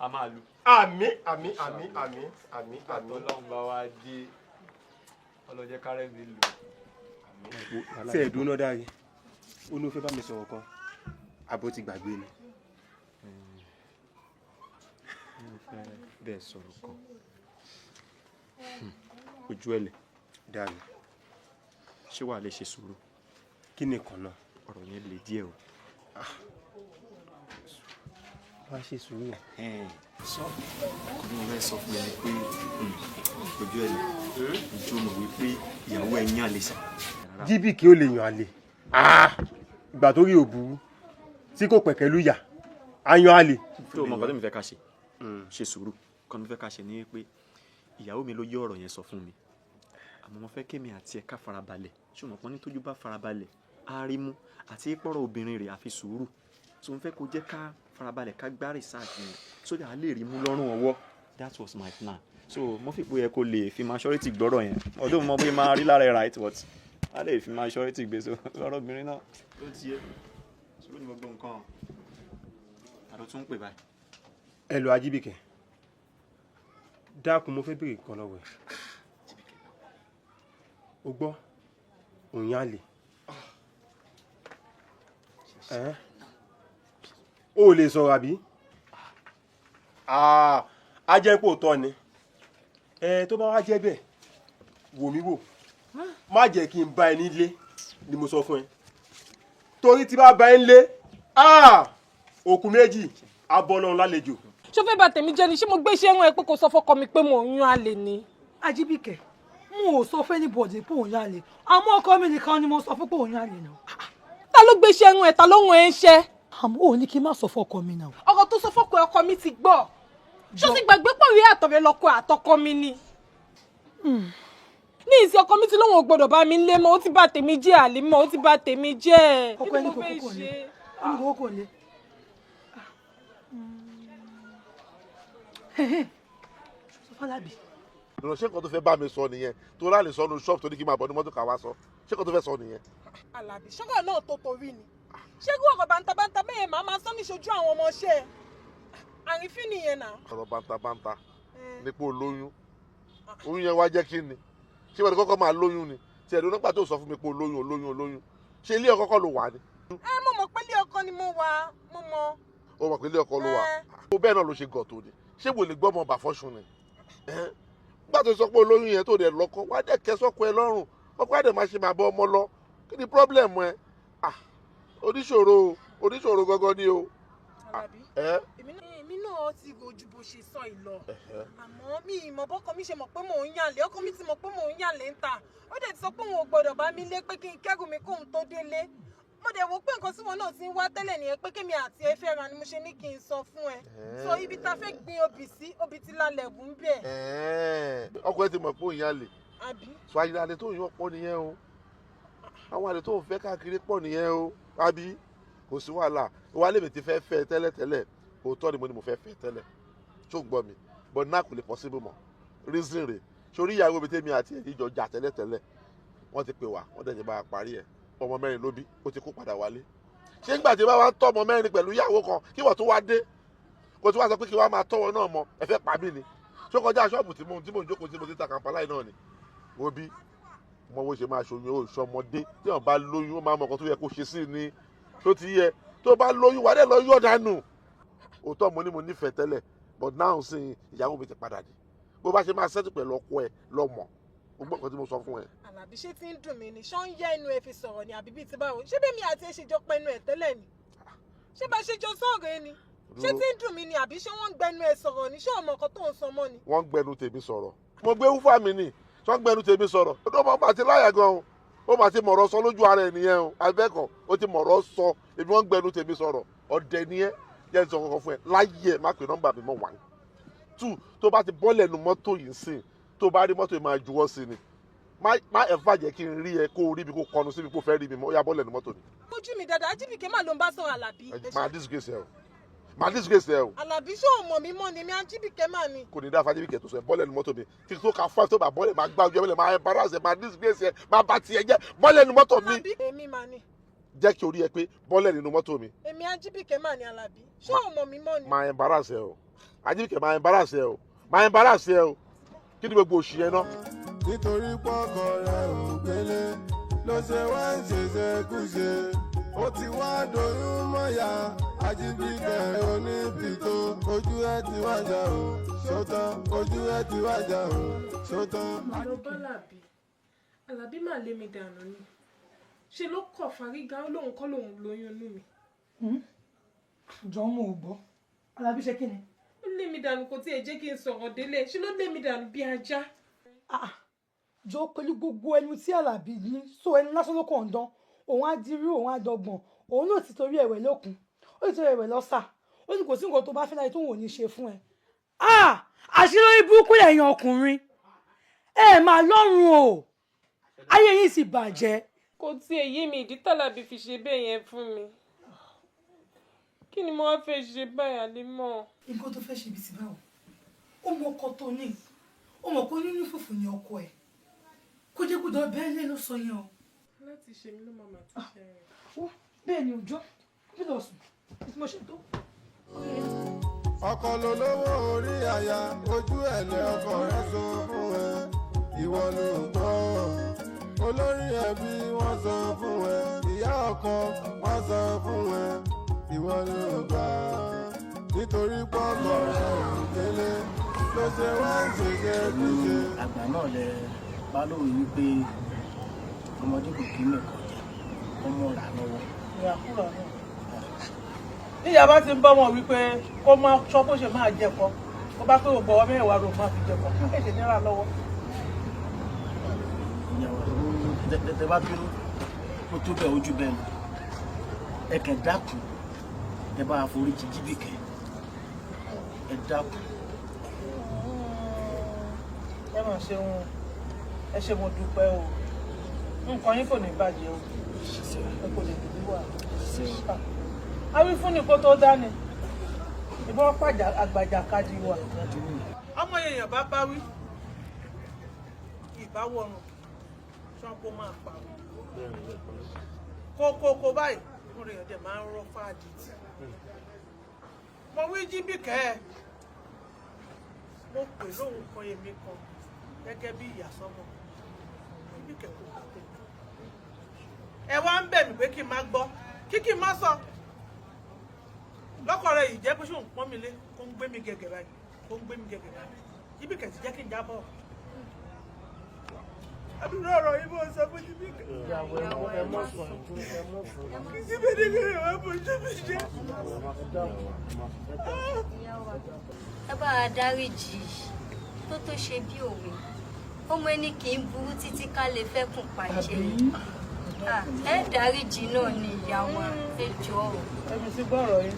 a máa lu. àmín àmín àmín àmín àmín àmín. ọlọ́run bá wa dé ọlọ́jẹ́ kárẹ́ mi lò. ṣe ẹ̀dùn náà dáre ó ní ó fẹ́ bá mi sọ̀rọ̀ kan àbó ti gbàgbé ni. mo fẹ́ bẹ́ẹ̀ sọ̀rọ̀ kan ojú ẹ̀lẹ̀ dáàbì ṣé wàá lè ṣe sùúrù. kí ni kan náà. ọ̀rọ̀ yẹn le díẹ̀ o. wá ṣe sùúrù. sọ kò ní bẹ́ẹ̀ sọ fún mi pé ojú ẹ̀lẹ̀ ojú mọ̀ wípé ìyàwó ẹ̀ yàn lè sà. jíbì kí ó lè yàn àlè ìgbà tó rí òbúrú tí kò pẹ̀kẹ́ ló yà á yan àlè. tó o mọ nǹkan tó mi fẹ́ ká ṣe ṣe sùúrù kan mi fẹ́ ká ṣe ní pé ìyàwó mi ló yọ ọ̀rọ̀ yẹn sọ fún mi àmọ́ mo fẹ́ kémi àti ẹ̀ka farabalẹ̀ ṣùgbọ́n pọ́n ní tójú bá farabalẹ̀ á rí mú àti pọ́rọ̀ obìnrin rẹ̀ àfi sùúrù so mo fẹ́ kó jẹ́ ká farabalẹ̀ ká gbá research yẹn so that a lè rí mú lọ́rùn ọwọ́ that was my plan so mo fi pé yẹ kó lè fi maturity gbọ́rọ̀ yẹn ọdún mo bí máa rí lára ẹ̀ right but a lè fi maturity gbé so lọ́rọ̀ obìnrin náà ló ti yẹ sùúrù ni gbogbo nǹkan àdó tún ń pè báyìí. ẹ lọ Ajíbíkẹ́ dákun mo fẹ́ béèrè kan lọ́wọ́ ẹ̀ o gbọ́ òun yá lè o lè sọ̀rọ̀ àbí a jẹ́ pò tọ́ ni tó bá wá jẹ́ bẹ́ẹ̀ wò mí wò má jẹ́ kí n bá ẹ nílé ni mo sọ fún ẹ torí tí bá bá ẹ nílé òkú méjì abọ́lọ́run lálejò. ṣó fẹ́ bà tèmi jẹ́ ni ṣé mo gbé iṣẹ́ wọn ẹ pé kò sọ fọ́kọ mi pé mò ń yan àlè ni. Ajíbíkẹ́ mo ò sọ fẹ́ ní bọ̀dé pé òun yan àlè àmọ́ ọkọ mi nìkan ni mo sọ fún pé òun yan àlè náà. ta ló gbé iṣẹ́ wọn ẹ ta ló wọn ẹ ń ṣe. àmọ́ òun ní kí n má sọ fọ́kọ mi náà. ọkọ tó sọ fọ́kọ ọkọ mi ti gbọ́ ṣó ti gbàgbé pọ̀ rí àtọ̀rẹ́ lọ́kọ àtọkọ mi ni. ní ìsìn ọkọ mi ti lóun ò gbọdọ̀ bá mi lé mọ́ ó ti bà tèmi jẹ́ àlè mọ́ ó ti bà tèmi jẹ́. ọkọ ẹni kò kókò lé ẹni kò kókò lé. Fọlábí. ìrọ̀ ṣé nǹkan tó fẹ́ bá mi sọ nìyẹn tó láàlè sọ nu ṣọ́ọ̀bù tó ní kí n máa bọ̀ ní mọ́tò ká wá sọ ṣé nǹkan tó fẹ́ sọ nìyẹn. Àlàbí ṣọ́kọ̀ náà tó torí ni ṣé kí ọkọ̀ bàǹtàbàǹtà bẹ́ẹ̀ máa máa sọ níṣojú àwọn ọmọọṣẹ́ àrífín nìyẹn náà. ọ̀rọ̀ bàǹtàbàǹtà nípò lóyún oyún yẹn wá jẹ́ kí ni ṣé wọ́n ti kọ́kọ́ máa lóyún ni tí ẹ̀dùn nígbà tó sọ fún mi pé olóyún ṣé ilé ọkọ kọ́ ló wà ni. mo mọ̀ pé ilé ọkọ ni mo wà mo mọ̀. o mọ̀ pé ilé ọkọ ló wà ó bẹ́ẹ̀ náà ló ṣe gọ̀ tó ni ṣé wò lè gbọ́ ọmọ bàfọ́sùn ni nígbà tó sọ pé olóyún yẹn tó dẹ̀ lọ́kọ wá dẹ̀ kẹ́ sọ́kọ ẹ lọ́rùn ọkọ àdè máa ṣe máa bọ́ ọmọ lọ kí ni pọ́blẹ̀mù ẹ oníṣòro gangan ni o. èmi náà ti rojú bó ṣe sọ ìlọ àmọ́ mi ìmọ̀ bọ́kọ mi ṣe mọ̀ pé mò ń yànlé ọkọ mi ti mọ̀ pé mò ń yànlé ń ta ó dẹ̀ ti sọ pé òun ò gbọ́dọ̀ bá mi lé pé kí n kẹ́rù mi kóun tó délé mo dẹ̀ wò pé nǹkan tí wọn náà ti ń wá tẹ́lẹ̀ nìyẹn pé kémi àti ẹ fẹ́ra ni mo ṣe ní kí n sọ fún ẹ so ibi tá a fẹ́ gbin obì sí obì ti lálẹ́ wù ń bẹ̀. ọkọ ẹ ti mọ̀ pé òun yàn lè sọ ayé àlè tó yàn pọ̀ nìyẹn o àwọn àlè tó ń fẹ́ káàkiri pọ̀ nìyẹn o àbí kò sí wàhálà wà lèmi ti fẹ́ fẹ́ tẹ́lẹ̀tẹ́lẹ̀ òótọ́ ni mo ní mo fẹ́ fẹ́ tẹ́lẹ̀ tó ń gbọ́ mi but náà kò lè possible mọ́ reason rẹ̀ sórí ìyàwó mi tèmi àti ẹ̀yìn jọ jà tẹ́lẹ̀tẹ́lẹ̀ wọ́n ti pè wá wọ́n dẹ̀ ti bá a parí ẹ̀ ọmọ mẹ́rin ló bí ó ti kó padà wálé ṣé nígbà tí bá wá ń tọ́ ọmọ mẹ́rin pẹ̀lú ìyàwó kan kí wọ́n tó wá dé kó tó wá sọ pé kí wọ́n máa tọ́wọ́ náà mọ ẹ fẹ́ pa mí ni ṣó kọjá ṣọ́ọ̀bù tí mò ń jókòó tí mo ti ta kàǹpálá náà ni wo bí mo wo ṣe máa ṣoyún oṣọmọdé tí wọ́n bá lóyún ó máa mọ nǹkan tó yẹ kó ṣe sí ni tó ti yẹ tó bá lóyún wà dé lọ yọ̀ dànù òótọ́ mo ní mo nífẹ̀ẹ́ tẹ́lẹ̀ but now sin ìyàwó mi ti padà dé bó bá ṣe máa ṣẹ́tù pẹ̀lú ọkọ ẹ lọ́mọ o gbọ́ nǹkan tí mo sọ fún ẹ. Àlàbí ṣé tí ń dùn mí ni ṣọ́ ń yẹ ẹnu ẹ fi sọ̀rọ̀ ni àbí bíi ti báwo ṣé bẹ́ẹ̀ mi àti ẹ ṣe jọ pẹnu ẹ tẹ́lẹ̀ ni ṣé bá ṣe jọ sọ̀rọ̀ ẹ ni ṣé tí ń dùn mí ni àbí ṣé wọ́n ń gbẹnu ẹ sọ̀rọ̀ ni ṣé ọmọ kan tó ń sọ mọ́ ni. wọ́n ń gbẹnu tèmi sọ̀rọ̀ mo gbé wúfà mi nì ṣọ́ ń gbẹnu tèmi sọ̀rọ̀ ó tó máa ti láyà gan o ó máa ti mọ̀rọ̀ sọ lójú ara ẹ̀ nìyẹn o abẹ́kọ̀ ó ti mọ̀rọ̀ sọ èmi wọ́n ń gbẹnu tèmi sọ̀rọ̀ ọ̀dẹ̀ nìyẹn jẹ́ sọ kankan fún ẹ láyé ẹ̀ má pè nọ́mbà mi mọ́ 1 2 tó bá ti bọ́lẹ̀ nu mọ́tò yìí sìn tó bá rí mọ́tò yìí máa juwọ́ sí ni má ẹ̀ fàjẹ́ kí n rí ẹ kó rí mi kó kọnu sí mi kó fẹ́ rí mi mọ́ ó yá bọ́lẹ̀ nu mọ́tò ni. ojú mi dada Ajíbíkẹ́ má ló ń bá sọ̀rọ̀ Àlàbí. máa disgrace ẹ o máa disgrace ẹ o. Àlàbí ṣé o mọ̀ mi mọ́ ni mi Ajíbíkẹ́ má ni. kò ní dá Ajíbíkẹ́ tó sọ ẹ bọ́lẹ̀ nu mọ́tò mi kí n tó ka 5 tó bá bọ́lẹ̀ máa gbá ojú ẹ bọ́lẹ̀ máa embarrass ẹ máa disgrace ẹ máa bá tiẹ̀ jẹ́ bọ́lẹ̀ nu mọ́tò mi. èmi má ni. jẹ́ kí orí ẹ pé bọ́lẹ̀ nínú mọ́tò mi. èmi Ajíbíkẹ́ má ni Àlàbí ṣé o mọ̀ mi mọ́ ni. máa embarrass ẹ o Ajíbíkẹ́ máa embarrass ẹ o máa embarrass ẹ o kí ni gbogbo òṣì yẹn náà. nítorí pọ́kọ rẹ̀ ò gbélé ló ṣe wá ń ṣèṣe kúṣe ó ti wá doyún mọ́yà Ajíbíkẹ́ oníbìtó ojú ẹ ti wájà o ṣótán ojú ẹ ti wájà o ṣótán. lọ bá làbí Àlàbí mà lé mi dànù ni ṣe ló kọ̀ fárígá lóun kọ́ lòun lóyún inú mi. jọ mo ò gbọ́ Àlàbí ṣe kí ni. ó lé mi dànù kò tiẹ̀ jẹ́ kí n sọ̀rọ̀ délé ṣe ló lé mi dànù bí ajá. jọ pẹ̀lú gbogbo ẹnu tí Àlàbí ní so ẹnu lásán ló kàn ń dán òun á dirí òun á dọgbọ̀n òun náà ti torí ẹ̀wẹ̀ lókun ó ti torí ẹ̀wẹ̀ lọ́sà ó ní kò sí nǹkan tó bá fẹ́ láyé tó wò ní ṣe fún ẹ. àṣírí burúkú lẹ́yìn ọkùnrin ẹ máa lọ́rùn o ayé yìí sì bàjẹ́. kò tiẹ̀ yé mi ìdí tàlàbí fi ṣe bẹ́ẹ̀ yẹn fún mi kí ni mo wá fẹ́ ṣe báyìí Àlímọ́. nǹkan tó fẹ́ ṣe ibi tí báwo ó mọ ọkọ tó ní ó mọ̀ pé nínú fùfù ni ọkọ ẹ̀ kó jẹ́ gbọ́dọ̀ bẹ́ẹ̀ lé ló sọ yẹn o. láti ṣe mí ló máa máa ti ṣe rẹ̀. bẹ́ẹ̀ ni òjò kí lọ sùn tí mo ṣe tó. ọkọ ló lówó orí aya ojú ẹ̀ lé ọkọ rẹ̀ sọ fún ẹ ìwọ ló gbọ́ olórí ẹbí wọ́n sọ fún ẹ ìyá ọkọ wọ́n sọ fún ẹ ìwọ ló gbà nítorí pọ́kọ rẹ̀ ò délé ló ṣe wá ń ṣèṣe kúṣe. àgbà náà lẹ bá lóun wípé ọmọdé kò kí mẹ́kọ̀ọ́ jẹ ọmọ rà lọ́wọ́. ìyàkúrà náà níyà bá ti ń bọ́ wọn wípé kó máa sọ bó ṣe máa jẹ̀kọ́ kó bá pé gbogbo ọwọ́ mẹ́wàá ló máa fi jẹ̀kọ́ èdè náírà lọ́wọ́. ìyàwó tẹ bá bínú kó tó bẹ̀ ojú bẹ́ẹ̀ lọ ẹ kẹ̀ dákun ẹ bá foríjì Jíbìkẹ́ ẹ dákun. ẹ mà ṣeun ẹ ṣe mo dúpẹ́ o nǹkan yín kò ní bàjẹ́ o ẹ kò lè dùn wà. awí fún ni kó tó dání ìbọn pàjà àgbàjà kájí wà. ọmọ èèyàn bá bá wí ìbáwọrùn ṣọ́n kó máa pa kókókó báyìí mo rè ọdẹ máa ń rọ fáàdì tì mo wí Jíbìkẹ́ ẹ mo pè lóhùn kan èmi kan gẹ́gẹ́ bí ìyá sọ́mọ Jíbìkẹ́ kò kà pé ẹ wá ń bẹ̀ mí pé kí n má gbọ́ kí n má sọ lọ́kọ̀ rẹ̀ yìí jẹ́ pé ṣé òun pọ́n mi lé kó ń gbé mi gẹ̀gẹ̀ báyìí kó ń gbé mi gẹ̀gẹ̀ báyìí Jíbìkẹ́ ti jẹ́ kí n jábọ̀ àdúrà ọ̀rọ̀ yìí bó sọ fún Jíbìkẹ́. ìyàwó ẹ mọ̀ sùn ẹ mọ̀ sùn. kí Jíbìkẹ́ kí ni wọ́n bójú mi jẹ́. ẹ bá a dáríjì tó tó ṣe bí òwe ọmọ ẹni kì í burú títí ká lè fẹ́ kùn pàjẹ́ ẹ dáríjì náà ni ìyá wa ẹ jọ ọ. ẹbí sí gbọ́rọ̀ yìí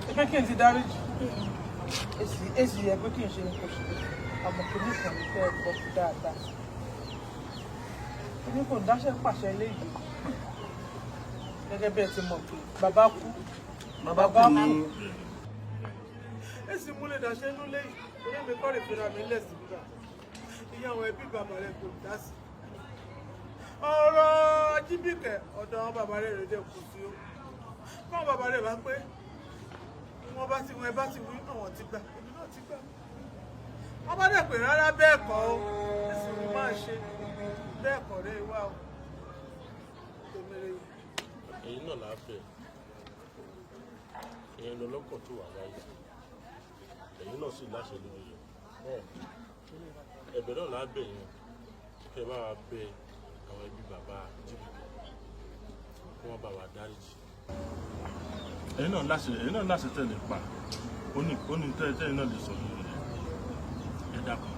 ẹ pé kí n ti dáríjì èsì yẹ pé kí n ṣe nǹkan ṣe àmọ́ kí ní kàn ní fẹ́ gbọ́ dáadáa kí ní kò dáṣẹ́ pàṣẹ léyìí gẹ́gẹ́ bí ẹ ti mọ̀ pé bàbá kú ní. èsì múlẹ̀ dáṣẹ́ inú léyìí orí mi kọ́ rè fira mi lẹ́sìn nígbà ìyá àwọn ẹbí bàbá rẹ̀ kò dá sí ọ̀rọ̀ Jíbìkẹ́ ọ̀dọ̀ àwọn bàbá rẹ̀ rẹ̀ dẹ̀ kù sí ó fún bàbá rẹ̀ bá pé wọ́n bá ti wọ́n ẹ bá ti wí àwọn ti gbà èmi náà ti gbà wọ́n bá dẹ̀ pé rárá bẹ́ẹ̀ kọ́ ó ẹ̀sìn mi máa ṣe bẹ́ẹ̀ kọ́ rẹ̀ wá o tèmèrè yìí. èyí náà là á bẹ̀ èyí lọ lọ́kọ̀ tó wà láyé èyí náà sì láṣẹ lórí rẹ̀ ẹ̀bẹ̀ náà là á bẹ̀ yẹn kẹ́ ẹ bá wa bẹ àwọn ẹbí bàbá Jíbìkẹ́ kí wọ́n bá wa dáríjì. èyí náà láṣẹ tẹ̀lé pa ó ní tẹ́lẹ̀ náà lè sọ lórí rẹ̀ ẹ dákun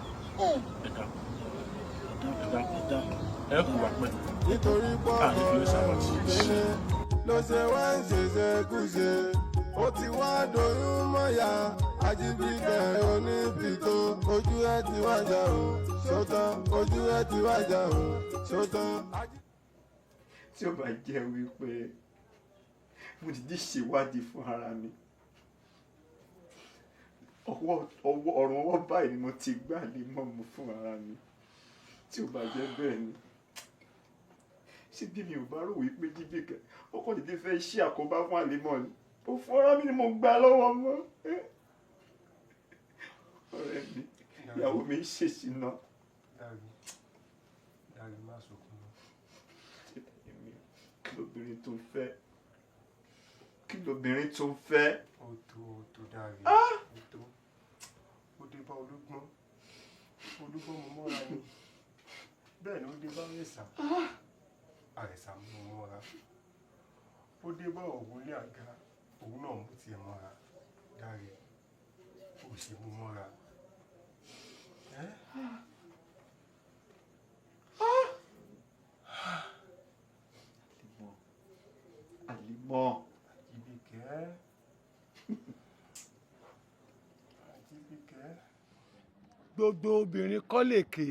ẹ kú wa pẹ́ nítorí pọ́kọ rẹ̀ ò délé ló ṣe wá ń ṣèṣe kúṣe ó ti wá doyún mọ́yà Ajíbíkẹ́ oníbìtó ojú ẹ ti wájà o ṣótán ojú ẹ ti wájà o ṣótán. tí ó bá jẹ́ wípé mo ti dí ṣèwádìí fún ara mi ọ̀rùn ọwọ́ báyìí ni mo ti gbà lé mọ́ mu fún ara mi tí ó bá jẹ́ bẹ́ẹ̀ ni ṣé bí mi ò bá rò wípé Jíbìkẹ́ ọkọ tètè fẹ́ ṣe àkóbá fún Àlímọ́ ni ó fún ara mi ni mo gbà lọ́wọ́ mọ́ ọ̀rẹ́ mi ìyàwó mi ń ṣèṣì náà. Dárí má sọkún mọ́. lóbìnrin lobìnrin tó fẹ́ kí lobìnrin tó fẹ́. ó tó dáre ó tó ó dé bá olúgbọ́n mo mọ́ra ni bẹ́ẹ̀ ni ó dé bá àrẹ̀sà mo mọ́ra ó dé bá òwúlé àga òun náà mo tiẹ̀ mọ́ra dáre ó ṣe mo mọ́ra. Àlímọ́. Àjíbíkẹ́. Gbogbo obìnrin kọ́ lè ké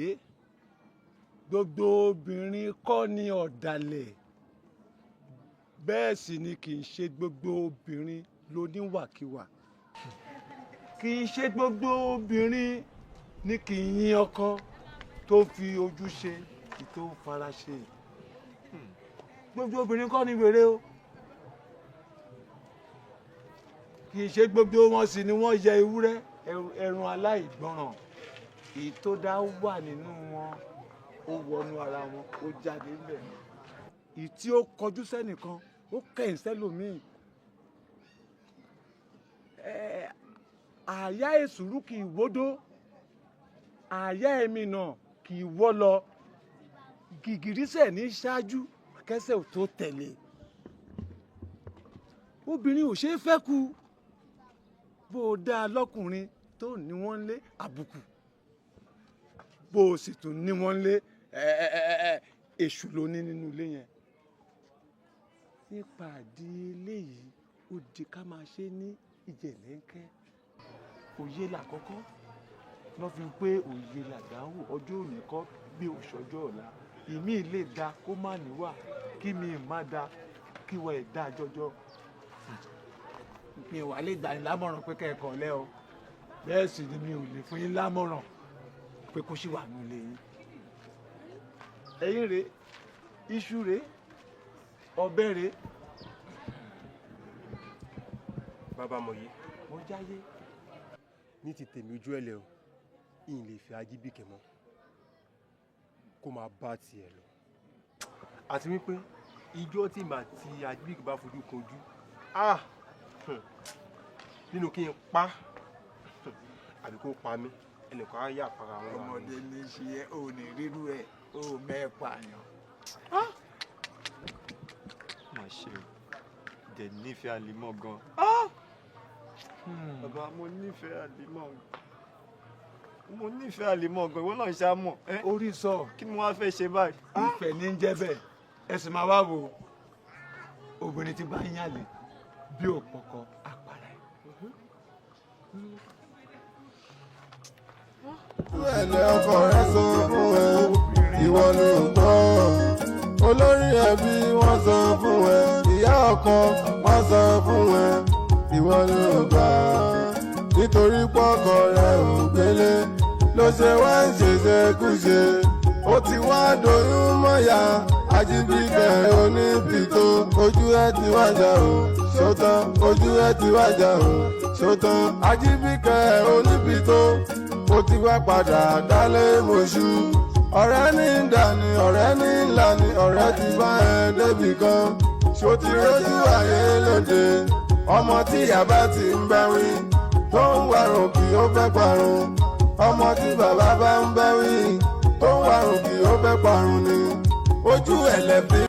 gbogbo obìnrin kọ́ ni ọ̀dàlẹ̀ bẹ́ẹ̀ sì ni kì í ṣe gbogbo obìnrin ló níwàkiwà kì í ṣe gbogbo obìnrin ni kì í yìn ọkọ tó fi ojú ṣe kí tó fara ṣe gbogbo obìnrin kọ́ ni wèrè o kì í ṣe gbogbo wọn sì ni wọ́n yẹ ewúrẹ́ ẹran aláìgbọràn èyí tó dá wà nínú wọn ó wọnú ara wọn ó jáde ńbẹ̀ èyí tí ó kọjú sẹ́nìkan ó kẹ̀yìn sẹ́lòmíì àyà èsùrú kì í wódó àyà ẹ̀mí náà kì í wọ́ lọ gìgìrísẹ̀ ní ṣáájú kẹsẹ̀ ò tó tẹ̀lé obìnrin ò ṣe é fẹ́ kú bó o dá a lọ́kùnrin tó ní wọ́n lé àbùkù bó o sì tún ní wọ́n lé èṣù ló ní nínú ilé yẹn nípa àdí eléyìí ó di ká máa ṣe ní ìjẹ̀lẹ́ńkẹ́ òye làkọ́kọ́ lọ́ fi pé òye làdáhùn ọjọ́ òní kọ́ gbé òṣọjọ́ ọ̀la ìmí lè da kó má níwà kí mi má da kí wọ́n ẹ̀ dá jọjọ́ mi ò wá lè gbà yín lámọ̀ràn pé kẹ́ẹ̀kan lẹ́ o bẹ́ẹ̀ sì ni mi ò lè fún yín lámọ̀ràn pé kó ṣì wà nílé yín ẹ̀yin rèé iṣu rèé ọbẹ̀ rèé. bàbá mọ̀yé mo jáyé. ní ti tèmi ojú ẹ̀lẹ́ o ìyìn lè fi Ajíbíkẹ́ mọ́ kó máa bá tiẹ̀ lọ àti wípé ijó tí màá ti Ajíbíkẹ́ bá fojú kojú nínú kí n pa àbí kó pa mí ẹnìkan á yà para wọn. ọmọdé ní í ṣe ẹ ò ní rírú ẹ ò mẹ́ẹ̀pà yàn. má ṣe dẹ̀ nífẹ̀ẹ́ Àlímọ́ gan. bàbá mo nífẹ̀ẹ́ Àlímọ́ gan ìwọ náà ṣá mọ̀. orí sọ kí ni mo wá fẹ́ ṣe báyìí. ìfẹ́ ní ń jẹ́ bẹ́ẹ̀ ẹ sì máa wá wo obìnrin tí bá ń yàlè bí ò pọkọ àpárá ẹ̀. ẹ̀lẹ́ ọkọ rẹ sọ fún ẹ ìwọ ló gbọ́ olórí ẹbí wọ́n sọ fún ẹ ìyá ọkọ wọ́n sọ fún ẹ ìwọ ló gbà nítorí pọ́kọ rẹ ò gbélé ló ṣe wá ń ṣèṣekúṣe ó ti wá doyún mọ́yà Ajíbíkẹ́ oníbìtó ojú ẹ ti wájà o ṣótán ojú ẹ ti wájà o ṣótán Ajíbíkẹ́ oníbìtó ó ti wá padà dálé mọ̀ṣú ọ̀rẹ́ ní ń dání ọ̀rẹ́ ní ń lani ọ̀rẹ́ ti bá ẹ débì kan ṣó ti rójú ayé lóde ọmọ tí ìyá bá ti ń bẹ́ wí tó ń warùn kí ó fẹ́ parun ọmọ tí bàbá bá ń bẹ́ wí tó ń warùn kí ó fẹ́ parun ni ojú ẹ̀lẹ́bí.